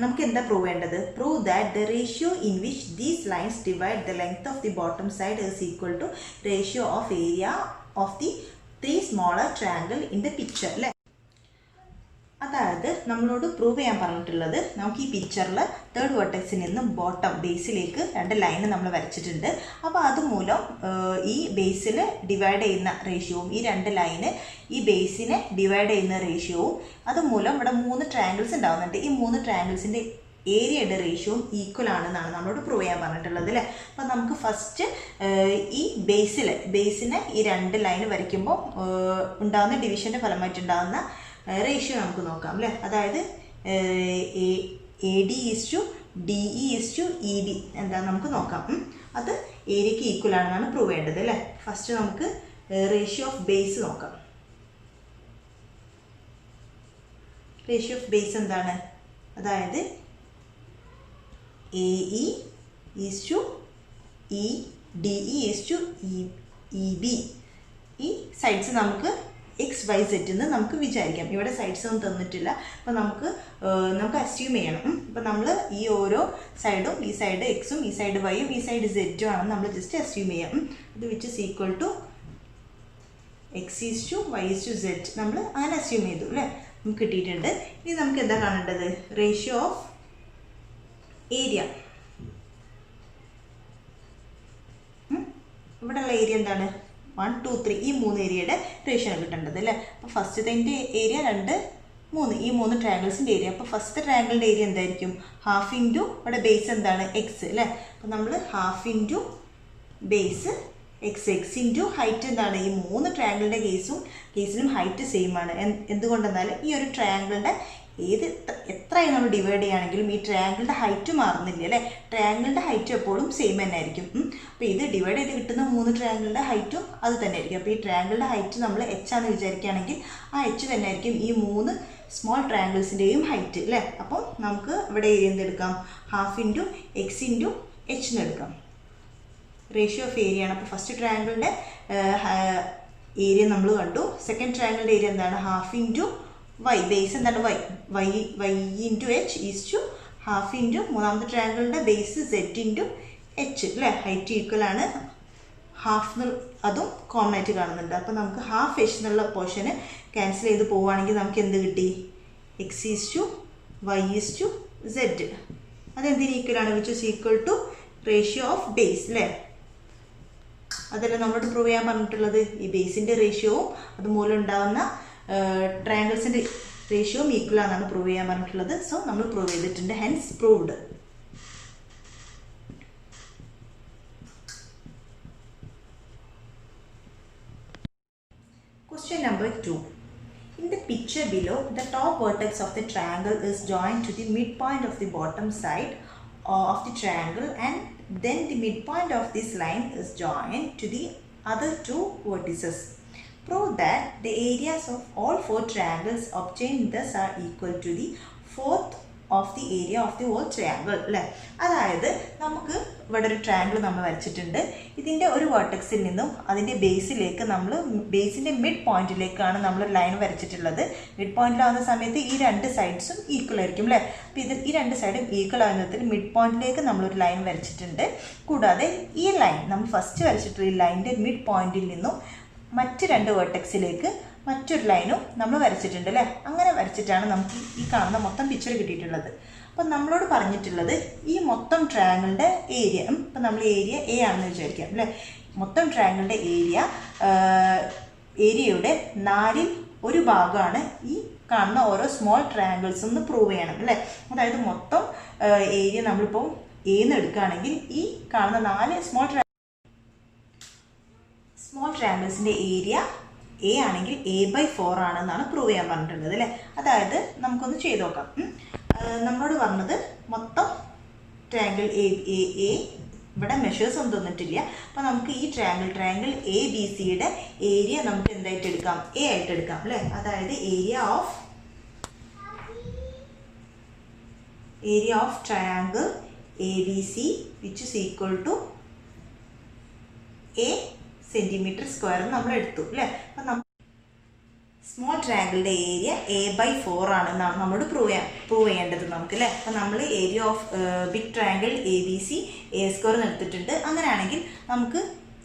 നമുക്ക് എന്താ പ്രൂവ് ചെയ്യേണ്ടത്? Prove that the ratio in which these lines divide the length of the bottom side is equal to ratio of area of the 3 smaller triangle in the picture അല്ലേ. അതായത് നമ്മളോട് prove ചെയ്യാൻ പറഞ്ഞിട്ടുള്ളത് നമുക്ക് ഈ പിക്ചറിൽ തേർഡ് വെർട്ടെക്സിൽ നിന്നും ബോട്ടം ബേസിലേക്ക് 2 ലൈൻ നമ്മൾ വരച്ചിട്ടുണ്ട്. അപ്പോൾ അതുമൂലം ഈ ബേസിൽ ഡിവൈഡ് ചെയ്യുന്ന റേഷ്യോവും ഈ 2 ലൈന് ഈ ബേസിനെ ഡിവൈഡ് ചെയ്യുന്ന റേഷ്യോവും അതുമൂലം ഇവിടെ 3 ട്രയാങ്കിൾസ് ഉണ്ടാകുന്നുണ്ട്. ഈ 3 ട്രയാങ്കിൾസിൻ്റെ ഏരിയയുടെ റേഷ്യോവും ഈക്വൽ ആണെന്നാണ് നമ്മളോട് പ്രൂവ് ചെയ്യാൻ പറഞ്ഞിട്ടുള്ളത് അല്ലേ. അപ്പം നമുക്ക് ഫസ്റ്റ് ഈ ബേസിനെ ഈ 2 ലൈൻ വരയ്ക്കുമ്പോൾ ഉണ്ടാകുന്ന ഡിവിഷൻ്റെ ഫലമായിട്ടുണ്ടാകുന്ന റേഷ്യോ നമുക്ക് നോക്കാം അല്ലേ. അതായത് AD is to DE is to ED എന്താ നമുക്ക് നോക്കാം. അത് ഏരിയയ്ക്ക് ഈക്വൽ ആണെന്നാണ് പ്രൂവ് ചെയ്യേണ്ടത് അല്ലേ. ഫസ്റ്റ് നമുക്ക് റേഷ്യോ ഓഫ് ബേസ് നോക്കാം. റേഷ്യോ ഓഫ് ബേസ് എന്താണ്? അതായത് AE is to DE is to EB. ഈ സൈഡ്സ് നമുക്ക് XYZ എന്ന് നമുക്ക് വിചാരിക്കാം. ഇവിടെ സൈഡ്സ് ഒന്നും തന്നിട്ടില്ല. അപ്പോൾ നമുക്ക് അസ്യൂം ചെയ്യണം. അപ്പോൾ നമ്മൾ ഈ ഓരോ സൈഡും ഈ സൈഡ് എക്സും ഈ സൈഡ് വൈയും ഈ സൈഡ് സെറ്റും ആണെന്ന് നമ്മൾ ജസ്റ്റ് അസ്യൂം ചെയ്യാം. ഇത് which is equal to X is to Y is to Z നമ്മൾ അങ്ങനെ അസ്യൂം ചെയ്തു അല്ലേ. നമുക്ക് കിട്ടിയിട്ടുണ്ട്. ഇനി നമുക്ക് എന്താ കാണേണ്ടത്? Ratio of area. ഇവിടെയുള്ള ഏരിയ എന്താണ്? 1 2 3 ഈ 3 ഏരിയയുടെ റേഷ്യോ കിട്ടേണ്ടത് അല്ലേ. അപ്പോൾ ഫസ്റ്റത്തെ ഏരിയ 2 3 ഈ 3 ട്രയാങ്കിൾസിൻ്റെ ഏരിയ. അപ്പോൾ ഫസ്റ്റ് ട്രയാങ്കിളിൻ്റെ ഏരിയ എന്തായിരിക്കും? ഹാഫ് ഇൻറ്റു ഇവിടെ ബേസ് എന്താണ്? എക്സ് അല്ലേ. അപ്പോൾ നമ്മൾ half into base X into height എന്താണ്? ഈ 3 ട്രയാങ്കിളിൻ്റെ കേസിലും ഹൈറ്റ് സെയിം ആണ്. എന്തുകൊണ്ടെന്നാൽ ഈ ഒരു ട്രയാങ്കിളിൻ്റെ എത്രയായി നമ്മൾ ഡിവൈഡ് ചെയ്യുകയാണെങ്കിലും ഈ ട്രയാങ്കിളിൻ്റെ ഹൈറ്റ് മാറുന്നില്ല അല്ലേ. ട്രയാങ്കിളിൻ്റെ ഹൈറ്റ് എപ്പോഴും സെയിം തന്നെ ആയിരിക്കും. അപ്പോൾ ഇത് ഡിവൈഡ് ചെയ്ത് കിട്ടുന്ന 3 ട്രയാങ്കിളിൻ്റെ ഹൈറ്റും അത് തന്നെ ആയിരിക്കും. അപ്പോൾ ഈ ട്രയാങ്കിളിൻ്റെ ഹൈറ്റ് നമ്മൾ H ആണെന്ന് വിചാരിക്കുകയാണെങ്കിൽ ആ H തന്നെ ആയിരിക്കും ഈ 3 സ്മോൾ ട്രയാങ്കിൾസിൻ്റെയും ഹൈറ്റ് അല്ലേ. അപ്പം നമുക്ക് ഇവിടെ ഏരിയ എന്തെടുക്കാം? Half into X into H എന്ന് എടുക്കാം. റേഷ്യോ ഓഫ് ഏരിയ ആണ്. അപ്പോൾ ഫസ്റ്റ് ട്രയാങ്കിളിൻ്റെ ഏരിയ നമ്മൾ കണ്ടു. സെക്കൻഡ് ട്രയാങ്കിളിൻ്റെ ഏരിയ എന്താണ്? Half into Y. ബേസ് എന്താണ്? Y into H is to half into മൂന്നാമത്തെ ട്രയാങ്കിളിൻ്റെ ബേസ് Z ഇൻറ്റു H അല്ലേ. ഹൈറ്റ് ഈക്വൽ ആണ്. ഹാഫ് അതും കോമൺ ആയിട്ട് കാണുന്നുണ്ട്. അപ്പോൾ നമുക്ക് ഹാഫ് H എന്നുള്ള പോർഷന് ക്യാൻസൽ ചെയ്ത് പോവുകയാണെങ്കിൽ നമുക്ക് എന്ത് കിട്ടി? X is to Y is to Z. അതെന്തിന് ഈക്വൽ ആണ്? Which is equal to ratio of base അല്ലേ. അതല്ല നമ്മളോട് പ്രൂവ് ചെയ്യാൻ പറഞ്ഞിട്ടുള്ളത്. ഈ ബേസിൻ്റെ റേഷ്യോവും അതുമൂലം ഉണ്ടാകുന്ന ട്രയാങ്കിൾസിൻ്റെ റേഷ്യോയും ഈക്വൽ ആണെന്നാണ് പ്രൂവ് ചെയ്യാൻ പറഞ്ഞിട്ടുള്ളത്. സോ നമ്മൾ പ്രൂവ് ചെയ്തിട്ടുണ്ട്. Hence proved. Question number 2. In the picture below, the top vertex of the triangle is joined to the midpoint of the bottom side of the triangle, and then the midpoint of this line is joined to the other 2 vertices. Prove that the areas of all 4 triangles obtained thus are equal to the fourth of the area of the whole triangle അല്ലേ. അതായത് നമുക്ക് ഇവിടെ ഒരു triangle നമ്മൾ വരച്ചിട്ടുണ്ട്. ഇതിൻ്റെ ഒരു വെർട്ടെക്സിൽ നിന്നും അതിൻ്റെ ബേസിലേക്ക് നമ്മൾ ബേസിൻ്റെ മിഡ് പോയിന്റിലേക്കാണ് നമ്മൾ ലൈൻ വരച്ചിട്ടുള്ളത്. മിഡ് പോയിന്റിലാവുന്ന സമയത്ത് ഈ 2 സൈഡ്സും ഈക്വൽ ആയിരിക്കും അല്ലേ. അപ്പോൾ ഈ 2 സൈഡും ഈക്വൽ ആവുന്ന വിധത്തിൽ മിഡ് പോയിന്റിലേക്ക് നമ്മളൊരു ലൈൻ വരച്ചിട്ടുണ്ട്. കൂടാതെ ഈ ലൈൻ നമ്മൾ ഫസ്റ്റ് വരച്ചിട്ടുള്ള ഈ ലൈനിൻ്റെ മിഡ് പോയിന്റിൽ നിന്നും മറ്റ് 2 വെർട്ടെക്സിലേക്ക് മറ്റൊരു ലൈനും നമ്മൾ വരച്ചിട്ടുണ്ട് അല്ലേ. അങ്ങനെ വരച്ചിട്ടാണ് നമുക്ക് ഈ കാണുന്ന മൊത്തം പിക്ചർ കിട്ടിയിട്ടുള്ളത്. അപ്പം നമ്മളോട് പറഞ്ഞിട്ടുള്ളത് ഈ മൊത്തം ട്രയാങ്കിളിൻ്റെ ഏരിയ, ഇപ്പം നമ്മൾ ഏരിയ A ആണെന്ന് വിചാരിക്കാം അല്ലേ. മൊത്തം ട്രയാങ്കിളിൻ്റെ ഏരിയയുടെ 4ൽ 1 ഭാഗമാണ് ഈ കാണുന്ന ഓരോ സ്മോൾ ട്രയാങ്കിൾസ് എന്ന് പ്രൂവ് ചെയ്യണം അല്ലേ. അതായത് മൊത്തം ഏരിയ നമ്മളിപ്പോൾ A എന്ന് എടുക്കുകയാണെങ്കിൽ ഈ കാണുന്ന 4 സ്മോൾ ട്രയാങ്കിൾസിൻ്റെ ഏരിയ A ആണെങ്കിൽ A/4 ആണെന്നാണ് പ്രൂവ് ചെയ്യാൻ പറഞ്ഞിട്ടുള്ളത് അല്ലേ. അതായത് നമുക്കൊന്ന് ചെയ്ത് നോക്കാം. നമ്മളോട് പറഞ്ഞത് മൊത്തം ട്രയാങ്കിൾ A ഇവിടെ മെഷേഴ്സ് ഒന്നും തന്നിട്ടില്ല. അപ്പോൾ നമുക്ക് ഈ ട്രയാങ്കിൾ ABC-യുടെ ഏരിയ നമുക്ക് എന്തായിട്ട് എടുക്കാം? A ആയിട്ട് എടുക്കാം അല്ലേ. അതായത് area of triangle ABC which is equal to A centimetre square നമ്മൾ എടുത്തു അല്ലേ. അപ്പം നമ്മൾ സ്മോൾ ട്രയാങ്കിളിൻ്റെ ഏരിയ A/4 ആണെന്നാണ് നമ്മളോട് പ്രൂവ് ചെയ്യേണ്ടത് നമുക്ക് അല്ലേ. അപ്പം നമ്മൾ area of big triangle ABC A² എടുത്തിട്ടുണ്ട്. അങ്ങനെയാണെങ്കിൽ നമുക്ക്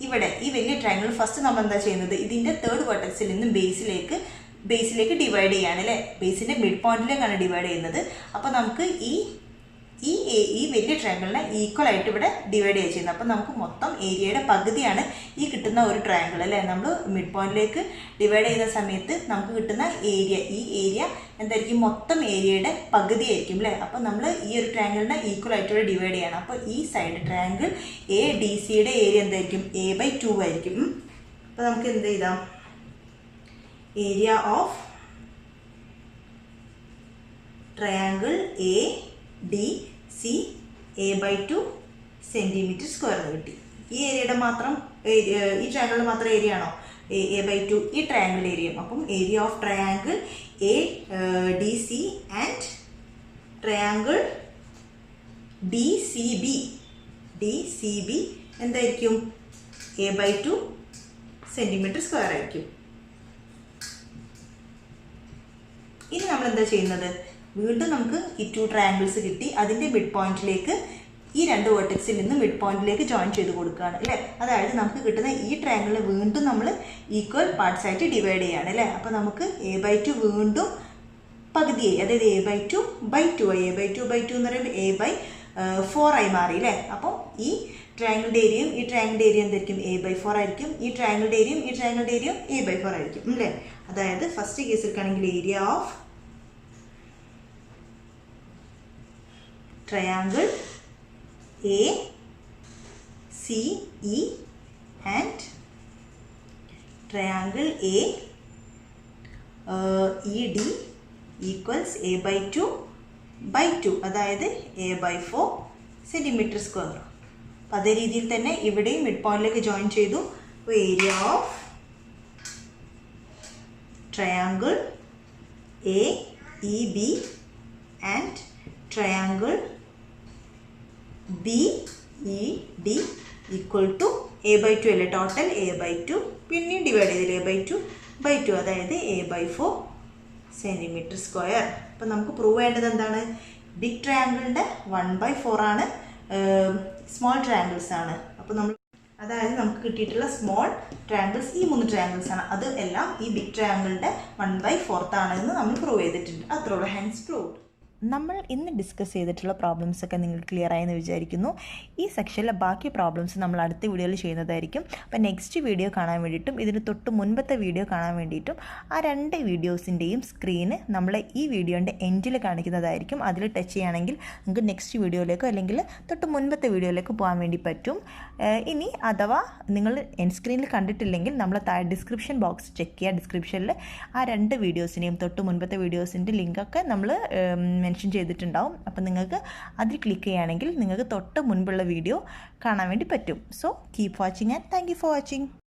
ഇവിടെ ഈ വലിയ ട്രയാങ്കിൾ ഫസ്റ്റ് നമ്മൾ എന്താ ചെയ്യുന്നത്? ഇതിൻ്റെ തേർഡ് വെർട്ടെക്സിൽ നിന്നും ബേസിലേക്ക് ഡിവൈഡ് ചെയ്യാണ് അല്ലേ, ബേസിൻ്റെ മിഡ് പോയിന്റിലേക്കാണ് ഡിവൈഡ് ചെയ്യുന്നത്. അപ്പോൾ നമുക്ക് ഈ വലിയ ട്രയാങ്കിളിനെ ഈക്വൽ ആയിട്ട് ഇവിടെ ഡിവൈഡ് ചെയ്യുന്നത്. അപ്പോൾ നമുക്ക് മൊത്തം ഏരിയയുടെ പകുതിയാണ് ഈ കിട്ടുന്ന ഒരു ട്രയാങ്കിൾ അല്ലേ. നമ്മൾ മിഡ് പോയിന്റിലേക്ക് ഡിവൈഡ് ചെയ്യുന്ന സമയത്ത് നമുക്ക് കിട്ടുന്ന ഏരിയ, ഈ ഏരിയ എന്തായിരിക്കും, മൊത്തം ഏരിയയുടെ പകുതി ആയിരിക്കും അല്ലേ. അപ്പോൾ നമ്മൾ ഈ ഒരു ട്രയാങ്കിളിനെ ഈക്വൽ ആയിട്ട് ഇവിടെ ഡിവൈഡ് ചെയ്യണം. അപ്പോൾ ഈ സൈഡ് ട്രയാങ്കിൾ എ ഡി സിയുടെ ഏരിയ എന്തായിരിക്കും, a/2 ആയിരിക്കും. അപ്പോൾ നമുക്ക് എന്ത് ചെയ്താം, area of triangle A D C a/2 centimetre square എന്ന് കിട്ടി. ഈ ഏരിയയുടെ മാത്രം ഈ ട്രയാങ്കിളിൻ്റെ മാത്രം ഏരിയ ആണോ a/2, ഈ ട്രയാങ്കിൾ ഏരിയ. അപ്പം area of triangle A D C and triangle D C B എന്തായിരിക്കും, a/2 സെൻറ്റിമീറ്റർ സ്ക്വയർ ആയിരിക്കും. ഇനി നമ്മൾ എന്താ ചെയ്യുന്നത്, വീണ്ടും നമുക്ക് ഈ 2 ട്രയാങ്കിൾസ് കിട്ടി, അതിൻ്റെ മിഡ് പോയിന്റിലേക്ക് ഈ 2 വെർട്ടെക്സിൽ നിന്ന് മിഡ് പോയിന്റിലേക്ക് ജോയിൻ ചെയ്ത് കൊടുക്കുകയാണ് അല്ലേ. അതായത് നമുക്ക് കിട്ടുന്ന ഈ ട്രയാങ്കിളിൽ വീണ്ടും നമ്മൾ ഈക്വൽ പാർട്സ് ആയിട്ട് ഡിവൈഡ് ചെയ്യുകയാണ് അല്ലേ. അപ്പോൾ നമുക്ക് a/2 വീണ്ടും പകുതിയായി, അതായത് a/2/2 ആയി. a/2/2 എന്ന് പറയുമ്പോൾ a/4 ആയി മാറി അല്ലേ. അപ്പോൾ ഈ ട്രയാങ്കിളിൻ്റെ ഏരിയയും ഈ ട്രയാങ്കിളിൻ്റെ ഏരിയ എന്തായിരിക്കും, a/4 ആയിരിക്കും. ഈ ട്രയാങ്കിളിൻ്റെ ഏരിയയും ഈ ട്രയാങ്കിളിൻ്റെ ഏരിയയും a/4 ആയിരിക്കും അല്ലേ. അതായത് ഫസ്റ്റ് കേസിലേക്കാണെങ്കിൽ area of triangle A C E and triangle A E D equals a/2/2, അതായത് a/4 സെൻറ്റിമീറ്റർ സ്ക്വയർ. അപ്പോൾ അതേ രീതിയിൽ തന്നെ ഇവിടെയും മിഡ് പോയിന്റിലേക്ക് ജോയിൻ ചെയ്തു. അപ്പോൾ area of triangle A E B and triangle B E D equal to a/2 അല്ലേ, ടോട്ടൽ a/2, പിന്നെയും ഡിവൈഡ് ചെയ്തില്ല a/2/2, അതായത് a/4 സെൻറ്റിമീറ്റർ സ്ക്വയർ. അപ്പം നമുക്ക് പ്രൂവ് ചെയ്യേണ്ടത് എന്താണ്, ബിഗ് ട്രയാങ്കിളിൻ്റെ 1/4 ആണ്, സ്മോൾ ട്രയാങ്കിൾസ് ആണ്. അപ്പോൾ നമ്മൾ അതായത് നമുക്ക് കിട്ടിയിട്ടുള്ള സ്മോൾ ട്രയാങ്കിൾസ് ഈ 3 ട്രയാങ്കിൾസ് ആണ്, അത് എല്ലാം ഈ ബിഗ് ട്രയാങ്കിളിൻ്റെ 1/4 ആണെന്ന് നമ്മൾ പ്രൂവ് ചെയ്തിട്ടുണ്ട്. അത്രയുള്ള ഹെൻസ് പ്രൂവ്ഡ്. നമ്മൾ ഇന്ന് ഡിസ്കസ് ചെയ്തിട്ടുള്ള പ്രോബ്ലംസ് ഒക്കെ നിങ്ങൾക്ക് ക്ലിയർ ആയെന്ന് വിചാരിക്കുന്നു. ഈ സെക്ഷനിലെ ബാക്കി പ്രോബ്ലംസ് നമ്മൾ അടുത്ത വീഡിയോയിൽ ചെയ്യുന്നതായിരിക്കും. അപ്പോൾ നെക്സ്റ്റ് വീഡിയോ കാണാൻ വേണ്ടിയിട്ടും ഇതിന് തൊട്ട് മുൻപത്തെ വീഡിയോ കാണാൻ വേണ്ടിയിട്ടും ആ 2 വീഡിയോസിൻ്റെയും സ്ക്രീന് നമ്മൾ ഈ വീഡിയോൻ്റെ എൻഡിൽ കാണിക്കുന്നതായിരിക്കും. അതിൽ ടച്ച് ചെയ്യുകയാണെങ്കിൽ നിങ്ങൾക്ക് നെക്സ്റ്റ് വീഡിയോയിലേക്കോ അല്ലെങ്കിൽ തൊട്ട് മുൻപത്തെ വീഡിയോയിലേക്കോ പോകാൻ വേണ്ടി പറ്റും. ഇനി അഥവാ നിങ്ങൾ എൻ സ്ക്രീനിൽ കണ്ടിട്ടില്ലെങ്കിൽ നമ്മൾ താഴെ ഡിസ്ക്രിപ്ഷൻ ബോക്സ് ചെക്ക് ചെയ്യുക. ഡിസ്ക്രിപ്ഷനിൽ ആ 2 വീഡിയോസിനെയും തൊട്ട് മുൻപത്തെ വീഡിയോസിൻ്റെ ലിങ്കൊക്കെ നമ്മൾ മെൻഷൻ ചെയ്തിട്ടുണ്ടാവും. അപ്പം നിങ്ങൾക്ക് അതിൽ ക്ലിക്ക് ചെയ്യുകയാണെങ്കിൽ നിങ്ങൾക്ക് തൊട്ട് മുൻപുള്ള വീഡിയോ കാണാൻ വേണ്ടി പറ്റും. So keep watching and thank you for watching.